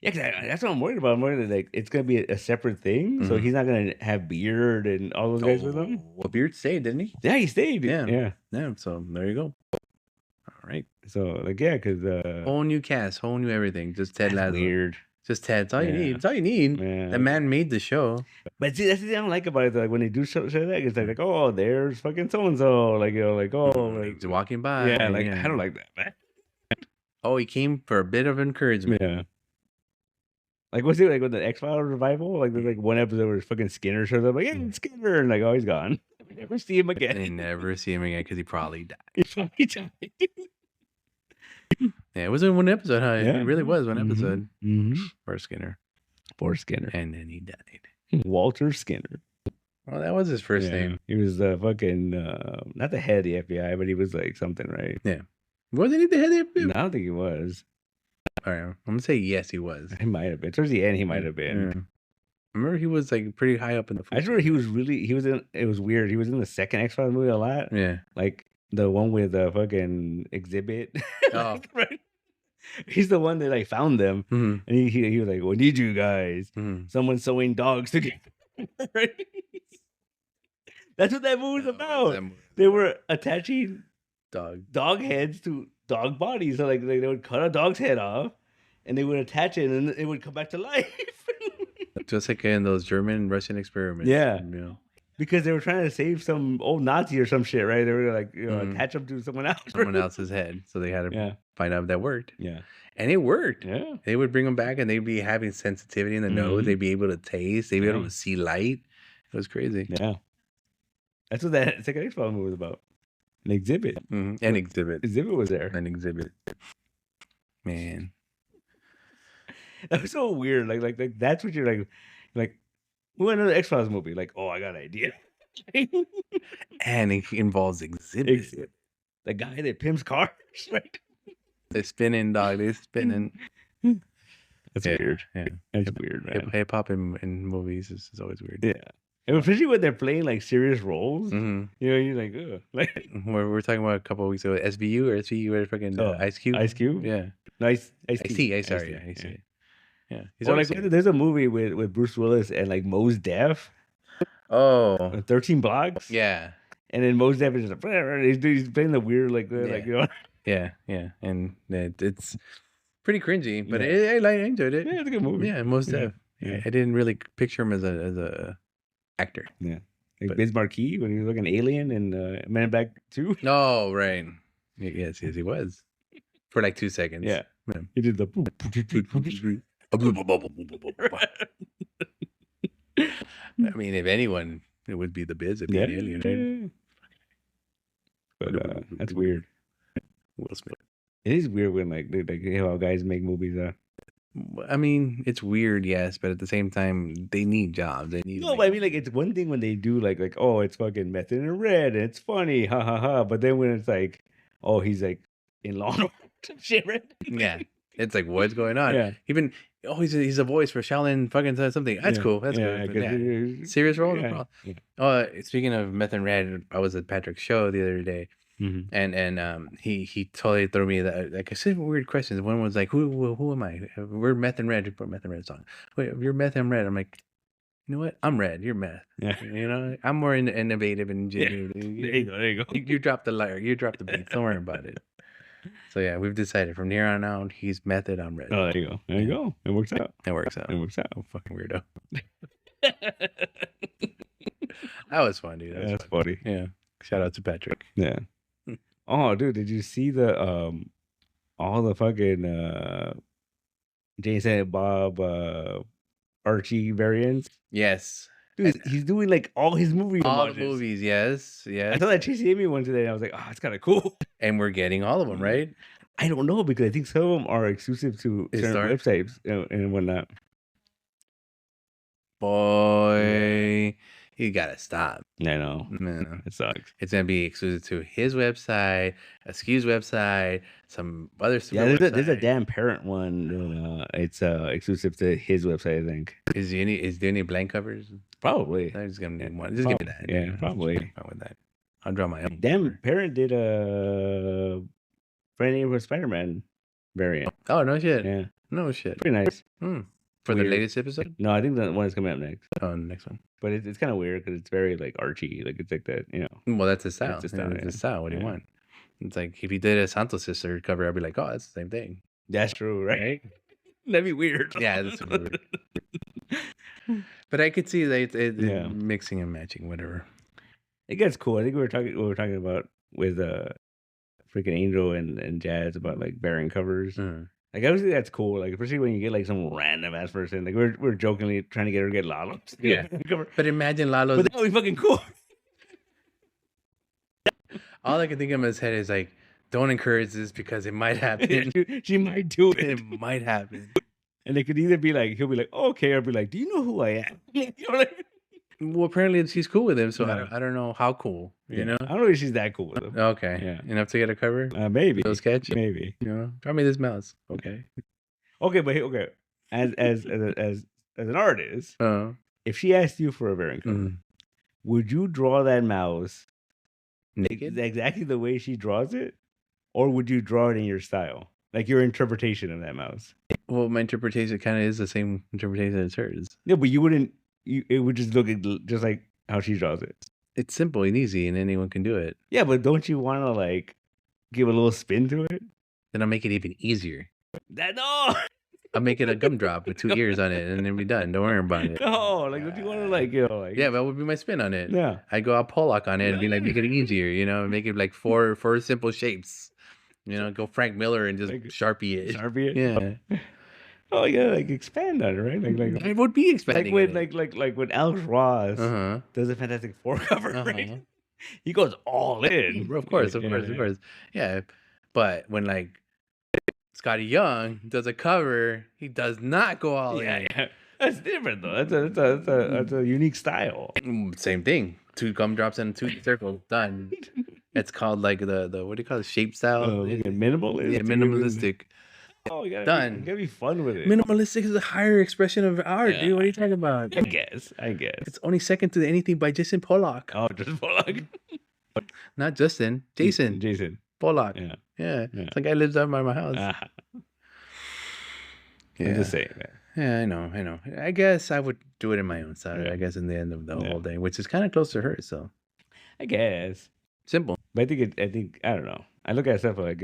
Yeah, that's what I'm worried about. I'm worried that like it's gonna be a separate thing, so he's not gonna have Beard and all those guys with him. Well, Beard stayed, didn't he? Yeah, he stayed. Yeah. So there you go. All right. So like, yeah, because whole new cast, whole new everything. Just Ted Lasso. Weird. Just Ted. That's all you need. That's all you need. Yeah. The man made the show. But see, that's the thing I don't like about it. Like when they do show that, it's like, oh, there's fucking so and so. Like, you know, like, oh, like, he's walking by. Yeah, like I don't like that, man. Oh, he came for a bit of encouragement. Yeah. Like, what's it like with the X-Files revival? Like, there's like one episode where fucking Skinner shows up, like, yeah, Skinner, and like, oh, he's gone. We never see him again. They never see him again because he probably died. He probably died. Yeah, it was in one episode, huh? Yeah. It really was one episode. For Skinner. And then he died. Walter Skinner. Well, that was his first name. He was the fucking, not the head of the FBI, but he was like something, right? Yeah. Wasn't he the head of the FBI? No, I don't think he was. All right, I'm gonna say yes, he was. He might have been. Towards the end, he might have been. Yeah. I remember he was like pretty high up in the. I remember he was in. It was weird. He was in the second X-Files movie a lot. Yeah, like the one with the fucking exhibit. Oh, right. He's the one that like found them, and he was like, "We need you guys. Someone sewing dogs together." Right? That's what that movie was about. They were attaching dog heads to dog bodies. So like they would cut a dog's head off and they would attach it and it would come back to life. Just like in those German Russian experiments. Yeah. Because they were trying to save some old Nazi or some shit, right? They were like, you know, attach them to someone else. Someone else's head. So they had to find out if that worked. Yeah. And it worked. Yeah. They would bring them back and they'd be having sensitivity in the nose. They'd be able to taste. They'd be able to see light. It was crazy. Yeah. That's what that second X-Files movie was about. An exhibit. An exhibit. Exhibit was there. An exhibit. Man. That was so weird. Like that's what you're like we want another X-Files movie. Like, oh, I got an idea. And it involves exhibits. The guy that pimps cars, right? They're spinning, dog. They're spinning. That's weird. Yeah, that's weird, man. Hip hop in movies is always weird. Yeah, and especially when they're playing like serious roles. You know, you're like, ugh. Like we're talking about a couple of weeks ago, SVU or fucking Ice Cube. Ice Cube. Yeah, nice. I see. Yeah, he's or like there's a movie with Bruce Willis and like Mos Def. Oh, 13 Blocks. Yeah. And then Mos Def is he's playing the weird like like you know. Yeah, and it's pretty cringy, but I enjoyed it. Yeah, it's a good movie. Yeah, Mos Def. Yeah. I didn't really picture him as a actor. Yeah, like Biz Markie when he was like an alien in Men in Black 2. Oh, right. Yes, he was for like 2 seconds. Yeah. He did the. I mean, if anyone, it would be the Biz. It'd be an alien. But that's weird. Will Smith. It is weird when like how guys make movies. I mean, it's weird, yes, but at the same time, they need jobs. They need. No, but I mean, like it's one thing when they do like oh, it's fucking Method in Red and it's funny, ha ha ha. But then when it's like, oh, he's like in Law and Order shit, right? Yeah, it's like what's going on? Yeah. Even he's a voice for Shaolin fucking something. That's cool. That's cool. But, serious role. No problem. Oh, speaking of Method in Red, I was at Patrick's show the other day. And he totally threw me that like I said weird questions. One was like, who am I? We're Meth and Red. Put Meth and Red song. Wait, you're Meth and Red. I'm like, you know what? I'm Red. You're Meth. Yeah. You know, I'm more innovative and genuine. Yeah. There you go. You dropped the lyre. You dropped the beat. Don't worry about it. So yeah, we've decided from here on out he's Method. I'm Red. Oh, there you go. There you go. It works out. It works out. It works out. Oh, fucking weirdo. That was fun, dude. That's funny. Yeah. Shout out to Patrick. Yeah. Oh, dude, did you see the all the fucking James and Bob Archie variants? Yes. Dude, he's doing like all his movies. All the movies, yes. I saw that Chasey Amy one today and I was like, oh, it's kind of cool. And we're getting all of them, right? I don't know because I think some of them are exclusive to certain websites and whatnot. Boy, you gotta stop. I know. Man, it sucks. It's gonna be exclusive to his website, Askew's website, some other. Yeah, there's a damn parent one. It's exclusive to his website. I think. Is there any blank covers? Probably. I'm just gonna need one. Just give me that. Yeah, probably. Fine with that. I'll draw my own. Damn parent did a Friday for Spider-Man variant. Oh no shit. Yeah. No shit. Pretty nice. For the latest episode? No, I think the one is coming up next. Oh, the next one. But it's kind of weird because it's very like Archie, like it's like that, you know. Well, that's his style. It's his style. What do you want? It's like if he did a Santos sister cover, I'd be like, oh, that's the same thing. That's true, right? That'd be weird. Yeah, that's weird. But I could see that mixing and matching, whatever. It gets cool. I think we were talking about with freaking Angel and Jazz about like variant covers. Like obviously that's cool. Like especially when you get like some random ass person. Like we're jokingly trying to get her to get Lalo. Yeah. But imagine Lalo. But that would be fucking cool. All I can think of in his head is like, don't encourage this because it might happen. She might do it. It might happen. And it could either be like he'll be like, oh, okay, or be like, do you know who I am? You know, like, well, apparently she's cool with him, so I don't know how cool. You know, I don't know if she's that cool with him. Okay, enough to get a cover. Maybe those sketch. Maybe draw me this mouse. Okay, but as an artist, if she asked you for a variant cover, would you draw that mouse naked exactly the way she draws it, or would you draw it in your style, like your interpretation of that mouse? Well, my interpretation kind of is the same interpretation as hers. Yeah, but you wouldn't. It would just look just like how she draws it. It's simple and easy, and anyone can do it. Yeah, but don't you want to like give a little spin to it? Then I'll make it even easier. No. I'll make it a gumdrop with 2 ears on it, and then be done. Don't worry about it. No, like don't you want to like like? Yeah, that would be my spin on it. Yeah, I go all Pollock on it and be like, make it easier. Make it like four simple shapes. Go Frank Miller and just like, Sharpie it. Yeah. Oh yeah, like expand on it, right? Like I would be expanding. Like when Alex Ross does a Fantastic Four cover, right? He goes all in. Of course. Yeah, but when like Scotty Young does a cover, he does not go all in. Yeah, that's different though. That's a unique style. Same thing. 2 gumdrops and 2 circles done. It's called like the what do you call it? Shape style. Minimalistic. Yeah, minimalistic. Oh, you Done. gotta be fun with it. Minimalistic is a higher expression of art, dude. What are you talking about? I guess. It's only second to anything by Jason Pollock. Oh, just Pollock. Not Justin. Jason. Jason Pollock. Yeah. Yeah. Some guy lives up by my house. Yeah. I'm just saying, man. Yeah, I know. I guess I would do it in my own style. I guess in the end of the whole day, which is kind of close to her. So, I guess simple. But I think I don't know. I look at stuff like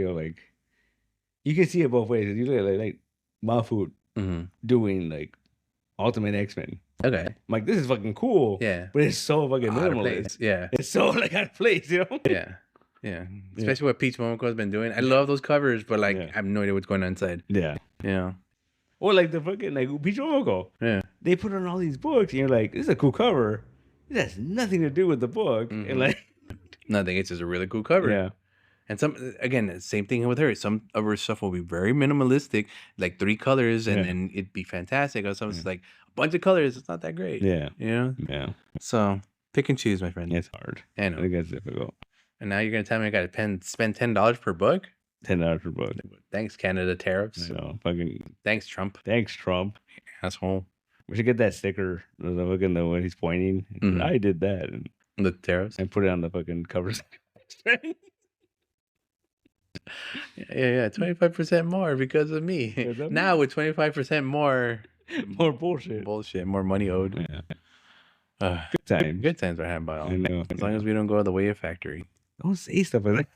you can see it both ways. You look at like Mahfoud doing like Ultimate X-Men. Okay. I'm like, this is fucking cool. Yeah. But it's so fucking minimalist. Yeah. It's so like out of place, you know? Yeah. Especially what Peach Momoko's been doing. I love those covers, but like I have no idea what's going on inside. Yeah. Yeah. Or like the fucking like Peach Momoko. Yeah. They put on all these books and you're like, this is a cool cover. This has nothing to do with the book. And like nothing. It's just a really cool cover. Yeah. And again, same thing with her. Some of her stuff will be very minimalistic, like 3 colors, and then it'd be fantastic. Or something's like a bunch of colors. It's not that great. Yeah. You know? Yeah. So pick and choose, my friend. It's hard. I know. I think that's difficult. And now you're gonna tell me I gotta spend $10 per book? $10 per book. Thanks, Canada tariffs. I know. Fucking thanks, Trump. Thanks, Trump. Asshole. We should get that sticker. The fucking when he's pointing. I did that. And the tariffs. And put it on the fucking covers. Yeah. 25% more because of me. Now with 25% more bullshit. More money owed. Yeah. Good times. Good times are had by all. I know. As long as we don't go the way of factory. Don't say stuff like that.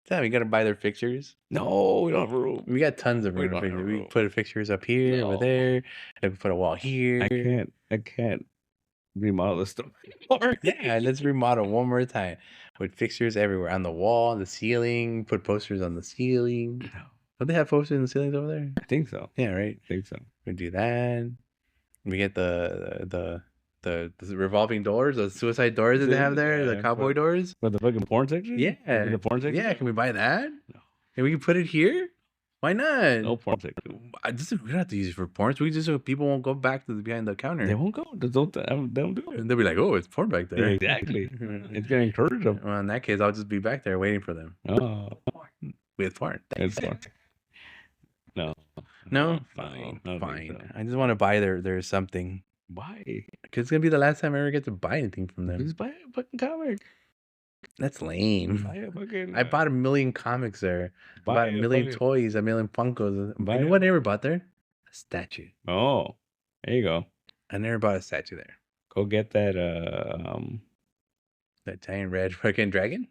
Damn, we gotta buy their fixtures. No, we don't have room. We got tons of room. We put fixtures up here, over there, and we put a wall here. I can't remodel the store anymore. Yeah, let's remodel one more time with fixtures everywhere on the wall, the ceiling. Put posters on the ceiling. Don't they have posters in the ceilings over there? I think so. Yeah, right. I think so. We do that. We get the revolving doors, the suicide doors that they have there, the cowboy doors. For the fucking porn section? Yeah. The porn section? Yeah, can we buy that? No. And we can put it here? Why not? No porn section. We don't have to use it for porn. So we just so people won't go back to behind the counter. They won't go. They don't do it. And they'll be like, oh, it's porn back there. Yeah, exactly. It's going to encourage them. Well, in that case, I'll just be back there waiting for them. Oh. With porn. It's porn. No? Fine. So. I just want to buy their something. Why? Because it's going to be the last time I ever get to buy anything from them. Just buy a fucking comic. That's lame. Buy a fucking... I bought 1 million comics there. I bought 1 million toys, 1 million Funkos. You know what I never bought there? A statue. Oh, there you go. I never bought a statue there. Go get that that giant red fucking dragon?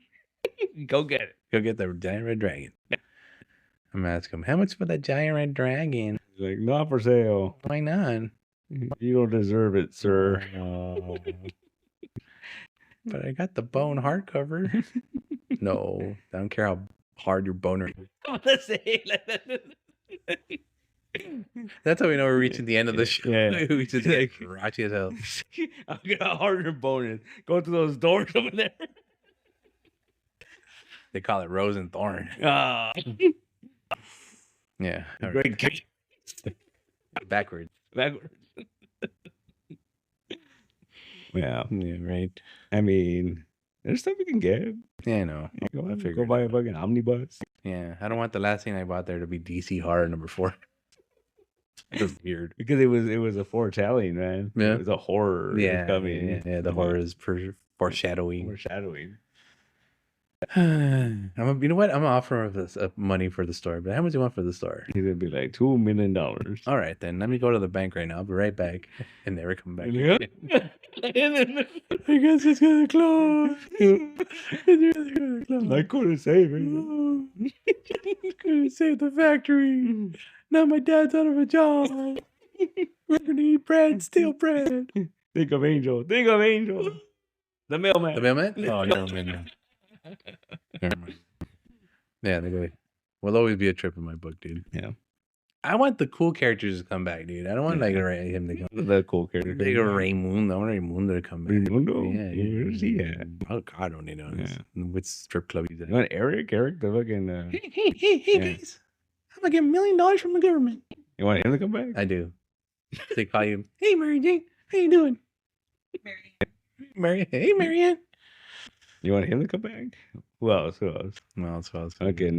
Go get it. Go get the giant red dragon. I'm gonna ask him, how much for that giant red dragon? He's like, not for sale. Why not? You don't deserve it, sir. But I got the bone hardcover. No, I don't care how hard your boner is. That's how we know we're reaching the end of the show. Yeah. We just like raunchy as hell. I'll get how hard your bone is. Go through those doors over there. They call it rose and thorn. Yeah. Great. Backwards. Yeah, right. I mean, there's stuff you can get. Yeah, I know. Go buy a fucking omnibus. Yeah, I don't want the last thing I bought there to be DC Horror #4. That's weird. Because it was a foretelling, man. Yeah. It was a horror. Yeah, coming. Yeah. The horror is foreshadowing. You know what? I'm gonna offer this money for the store, but how much do you want for the store? He's gonna be like $2 million. All right, then let me go to the bank right now. I'll be right back, and never come back. Yeah. I guess it's gonna close. It's really gonna close. I couldn't save it. Couldn't save the factory. Now my dad's out of a job. We're gonna eat bread, steal bread. Think of Angel. The mailman. The mailman? Oh, no, man. Yeah, will always be a trip in my book, dude. Yeah. I want the cool characters to come back, dude. I don't want him to come. The cool character. Like a Raymundo. I want Raymundo to come back. Raymundo? Yeah. Where's he at? Oh, God, I don't know. Yeah. Which strip club he's at. You want Eric? The fucking... Hey, guys. I'm going to get $1 million from the government. You want him to come back? I do. They call you, hey, Mary Jane. How you doing? Mary. Hey, Marianne. You want him to come back? Who else? Who else? Well, that's what I was fucking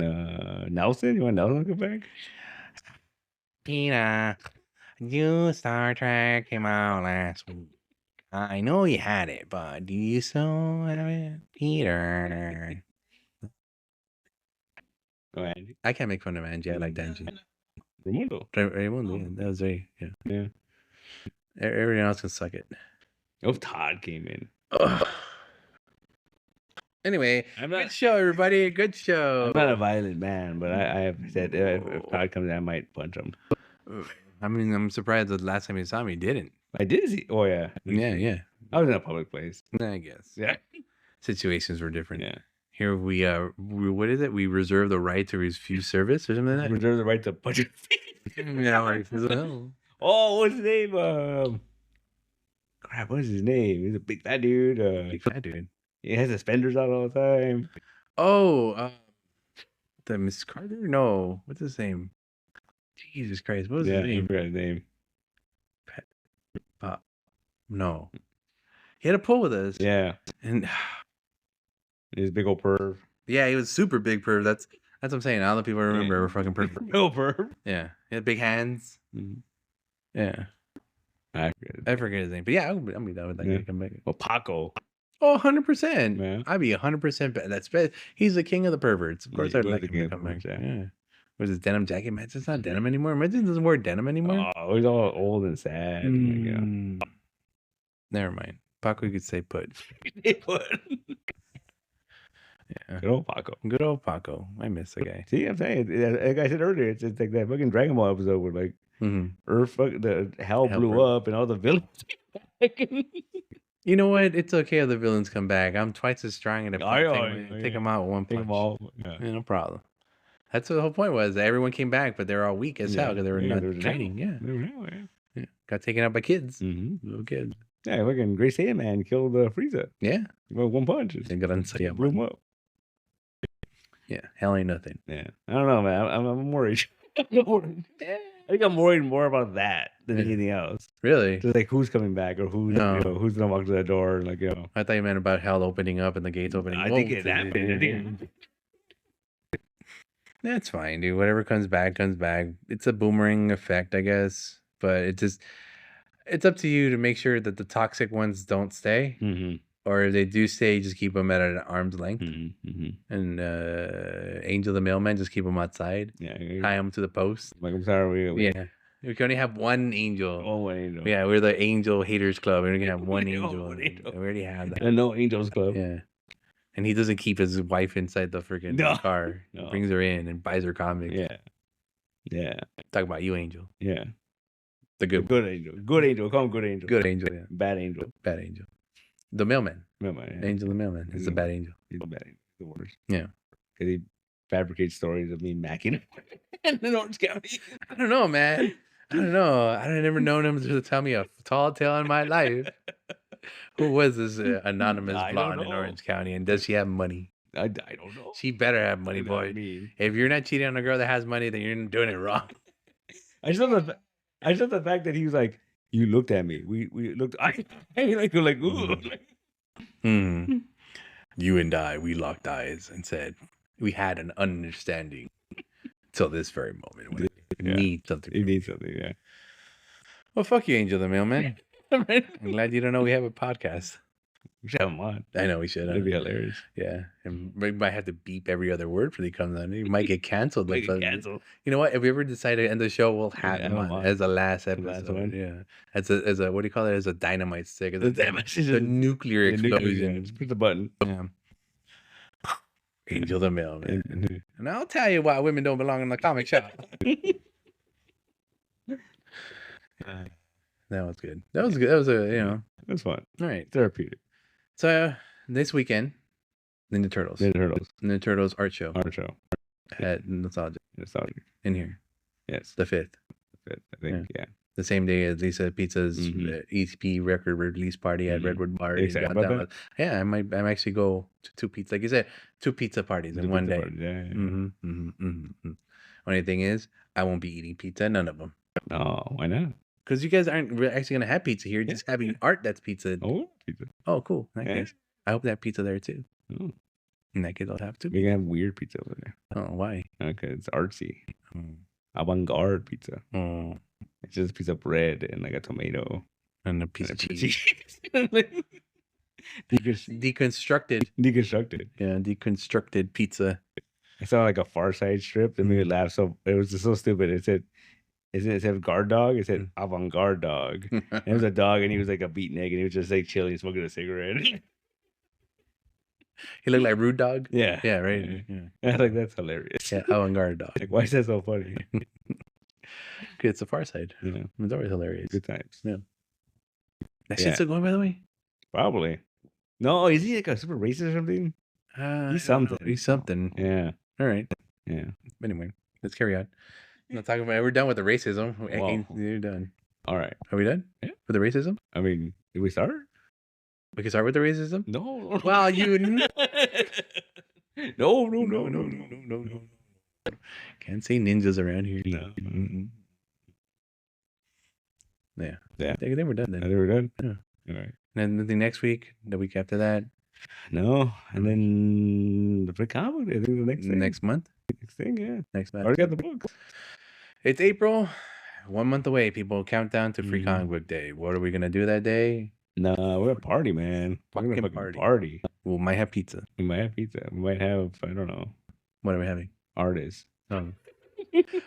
Nelson. You want Nelson to come back? Peter, new Star Trek came out last week. I know you had it, but do you still have it, Peter? Oh, Angie. I can't make fun of Angie. I like Angie. Raimundo. Raimundo. Yeah, that was yeah. Everyone else can suck it. Oh, Todd came in. Ugh. Anyway, good show, everybody. Good show. I'm not a violent man, but I have said if Todd comes in, I might punch him. I mean, I'm surprised the last time you saw me, you didn't. I did see. Oh, yeah. Yeah. I was in a public place. I guess. Yeah. Situations were different. Yeah. Here we what is it? We reserve the right to refuse service or something like that? Reserve the right to punch your face. Yeah, like, oh, what's his name? Crap, what's his name? He's a big fat dude. Big fat dude. He has suspenders on all the time. Oh, the Miss Carter? No. What's his name? Jesus Christ. What was his name? I forgot his name. No. He had a pull with us. Yeah. And he's a big old perv. Yeah, he was super big perv. That's what I'm saying. All the people I remember were fucking perv. No perv. Yeah. He had big hands. Mm-hmm. Yeah. I forget his name. But yeah, I'll be down with that guy to come back. Well, Paco. Oh, 100%. Yeah. I'd be 100%. That's best. He's the king of the perverts. Of course, I'd like him to come back. Yeah. Was his denim jacket? Man, it's not denim anymore. Imagine doesn't wear denim anymore. Oh, he's all old and sad. Never mind. Paco could say put. Put. Yeah. Good old Paco. Good old Paco. I miss the guy. See, I'm saying, like I said earlier, it's like that fucking Dragon Ball episode where like Earth, the hell blew up and all the villains. You know what? It's okay if the villains come back. I'm twice as strong and take them out with one punch. Take them all. Yeah. No problem. That's what the whole point was. Everyone came back, but they're all weak as hell because they were not training. Yeah. Got taken out by kids. Little kids. Yeah, fucking Great Saiyan Man killed Frieza. Yeah. With one punch. They got Unsaya. Blew him up. Yeah. Hell ain't nothing. Yeah. I don't know, man. I'm worried. I think I'm worried more about that than anything else. Really? Just like who's coming back or who's who's gonna walk to that door, like I thought you meant about hell opening up and the gates opening. I think it happened. That's fine, dude. Whatever comes back, comes back. It's a boomerang effect, I guess. But it's up to you to make sure that the toxic ones don't stay. Or if they do stay, just keep them at an arm's length. And Angel the Mailman, just keep them outside. Yeah, tie them to the post. Like, I'm sorry. We can only have one angel. Oh, one angel. Yeah, we're the Angel Haters Club. We're gonna have one angel. We already have that. And no Angels Club. Yeah. And he doesn't keep his wife inside the freaking car. He brings her in and buys her comics. Yeah. Talk about you, Angel. Yeah. The good angel. Good angel. Call him good angel. Good angel. Yeah. Bad angel. Bad angel. The mailman. Mailman. Yeah. Angel the mailman. He's the bad angel. He's the bad angel. The worst. Yeah. Because he fabricates stories of me macking in Orange County. I don't know, man. I don't know. I never known him to tell me a tall tale in my life. Who was this anonymous blonde in Orange County? And does she have money? I don't know. She better have money, boy. If you're not cheating on a girl that has money, then you're doing it wrong. I just love the fact that he was like, you looked at me. We looked. Like ooh. You and I, we locked eyes and said we had an understanding till this very moment. When you need something. You need something, yeah. Well, fuck you, Angel the Mailman. I'm glad you don't know we have a podcast. We should have him on. I know we should. That'd be hilarious. Yeah. And we might have to beep every other word for he comes on. He might get canceled. Canceled. You know what? If we ever decide to end the show, we'll have him on as a last episode. Yeah. As a what do you call it? As a dynamite stick. The nuclear explosion. Just push the button. Yeah. Angel the Mailman. And I'll tell you why women don't belong in the comic shop. That was good. That was good. That was it was fun. All right. Therapeutic. So this weekend, Ninja Turtles. Ninja Turtles art show. At Nostalgia. In here. Yes. The 5th. I think, yeah. The same day as Lisa Pizza's EP record release party at Redwood Bar. Exactly. Yeah, I might actually go to 2 pizza. Like you said, 2 pizza parties in one day. Only thing is, I won't be eating pizza. None of them. Oh, why not? Because you guys aren't actually going to have pizza here. You're just having art that's pizza. Oh, pizza. Oh, cool. Nice. I hope they have pizza there too. Oh. In that case, I'll have to. We can have weird pizza over there. Oh, why? Okay, it's artsy. Mm. Avant-garde pizza. Oh. It's just a piece of bread and like a tomato. And a piece of cheese. Deconstructed. Yeah, deconstructed pizza. I saw like a Far Side strip that made me laugh. So it was just so stupid. It said guard dog. It said avant-garde dog. And it was a dog, and he was like a beatnik, and he was just like chilling, smoking a cigarette. He looked like Rude Dog. Yeah. Yeah, right. Yeah. I was like, that's hilarious. Yeah, avant-garde dog. Like, why is that so funny? It's the Far Side. Yeah. It's always hilarious. Good times. Yeah. That shit's still going, by the way? Probably. No, is he like a super racist or something? He's something. He's something. Yeah. All right. Yeah. Anyway, let's carry on. I'm not talking about. We're done with the racism. Whoa. You're done. All right. Are we done? Yeah. With the racism? I mean, did we start? We can start with the racism? No. Well, you. No. Can't say ninjas around here. No. Yeah. Yeah. I think we're done then. I think we're done. Yeah. All right. And then the next week, the week after that. No. And then the free comic. I think the next thing. Next month? Next thing, yeah. Next month. Already got the books. It's April. 1 month away, people. Countdown to Free Comic Book Day. What are we going to do that day? No, we're gonna party, man. We're gonna fucking party. We might have pizza. We might have pizza. We might have, I don't know. What are we having? Artists.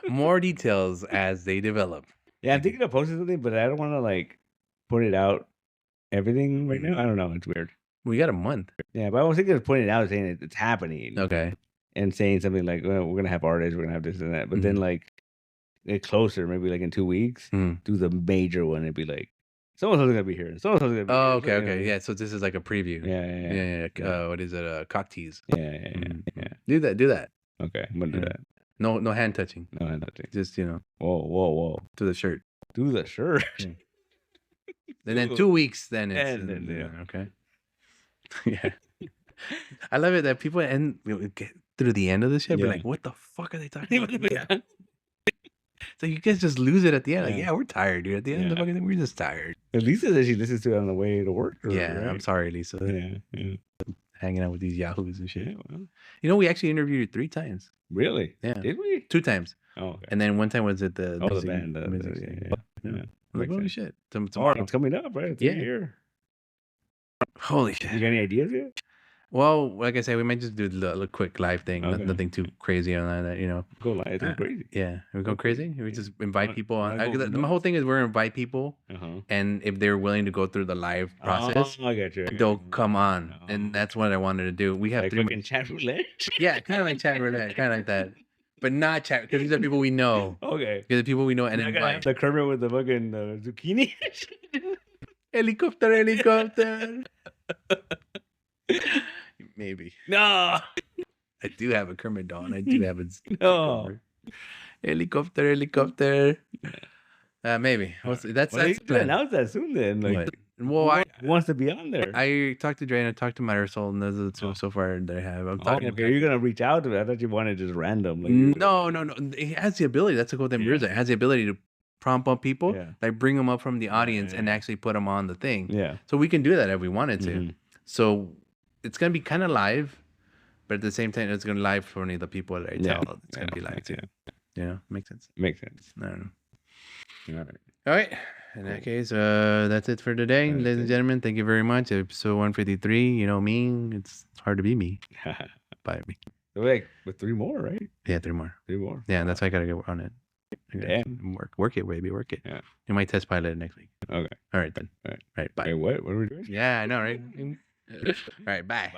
More details as they develop. Yeah, I'm thinking of posting something, but I don't want to like put it out everything right now. I don't know. It's weird. We got a month. Yeah, but I was thinking of putting it out, saying it's happening. Okay. And saying something like, well, we're gonna have artists, we're gonna have this and that. But then like get closer, maybe like in 2 weeks, do the major one and be like, someone's gonna be here. Someone's gonna be here. Okay. Yeah, so this is like a preview. Yeah. What is it? Cock tease. Yeah. Do that. Okay, I'm gonna do that. No hand touching. No hand touching. Just, Whoa. to the shirt. Do the shirt. And then 2 weeks, then it's okay. Yeah. I love it that people get through the end of this shit, be like, what the fuck are they talking about? So you guys just lose it at the end. Like, we're tired, dude. At the end of the fucking thing, we're just tired. Lisa says she listens to it on the way to work. Yeah, right? I'm sorry, Lisa. Yeah. Hanging out with these yahoos and shit. Yeah, well. We actually interviewed her 3 times. Really? Yeah. Did we? 2 times. Oh, okay. And then one time was at the the band. Yeah. Like, holy shit. Oh, Tomorrow. it's coming up, right? It's a year. Holy shit. You got any ideas yet? Well, like I said, we might just do a little quick live thing. Okay. Nothing too crazy on that, Go live. It's crazy. Yeah. We go crazy? We just invite people on. go My whole thing is we're going to invite people. And if they're willing to go through the live process, I got you. they'll come on. And that's what I wanted to do. We have like 3 fucking chat roulette? Yeah, kind of like chat roulette. Kind of like that. But not chat, because these are people we know. Okay. Because the people we know and I gotta invite. have the Kermit with the fucking zucchini. Helicopter. Maybe. No. I do have a Kermit doll, and I do have a No. Helicopter. Maybe. That's You the plan. announce that soon then. Like, Well, who wants to be on there? I talked to Dre and I talked to Marisol, and those are the so far that I have. I'm talking. Okay. You're gonna reach out to me. I thought you wanted just random. Like, No. It has the ability. That's the cool thing. It has the ability to prompt up people, like bring them up from the audience and actually put them on the thing. Yeah. So we can do that if we wanted to. So it's gonna be kind of live, but at the same time, it's gonna live for only the people that I tell. It's gonna be live too. Makes sense. Makes sense. I don't know. All right. In that case, that's it for today, ladies and gentlemen. Thank you very much. Episode 153. You know me. It's hard to be me. Bye me. Like with 3 more, right? Yeah, 3 more. 3 more. Yeah, that's why I gotta get on it. Damn. Work it, baby. Work it. Yeah. You might test pilot it next week. Okay. All right then. All right. All right. Bye. Wait, what? What are we doing? Yeah, I know, right? All right. Bye.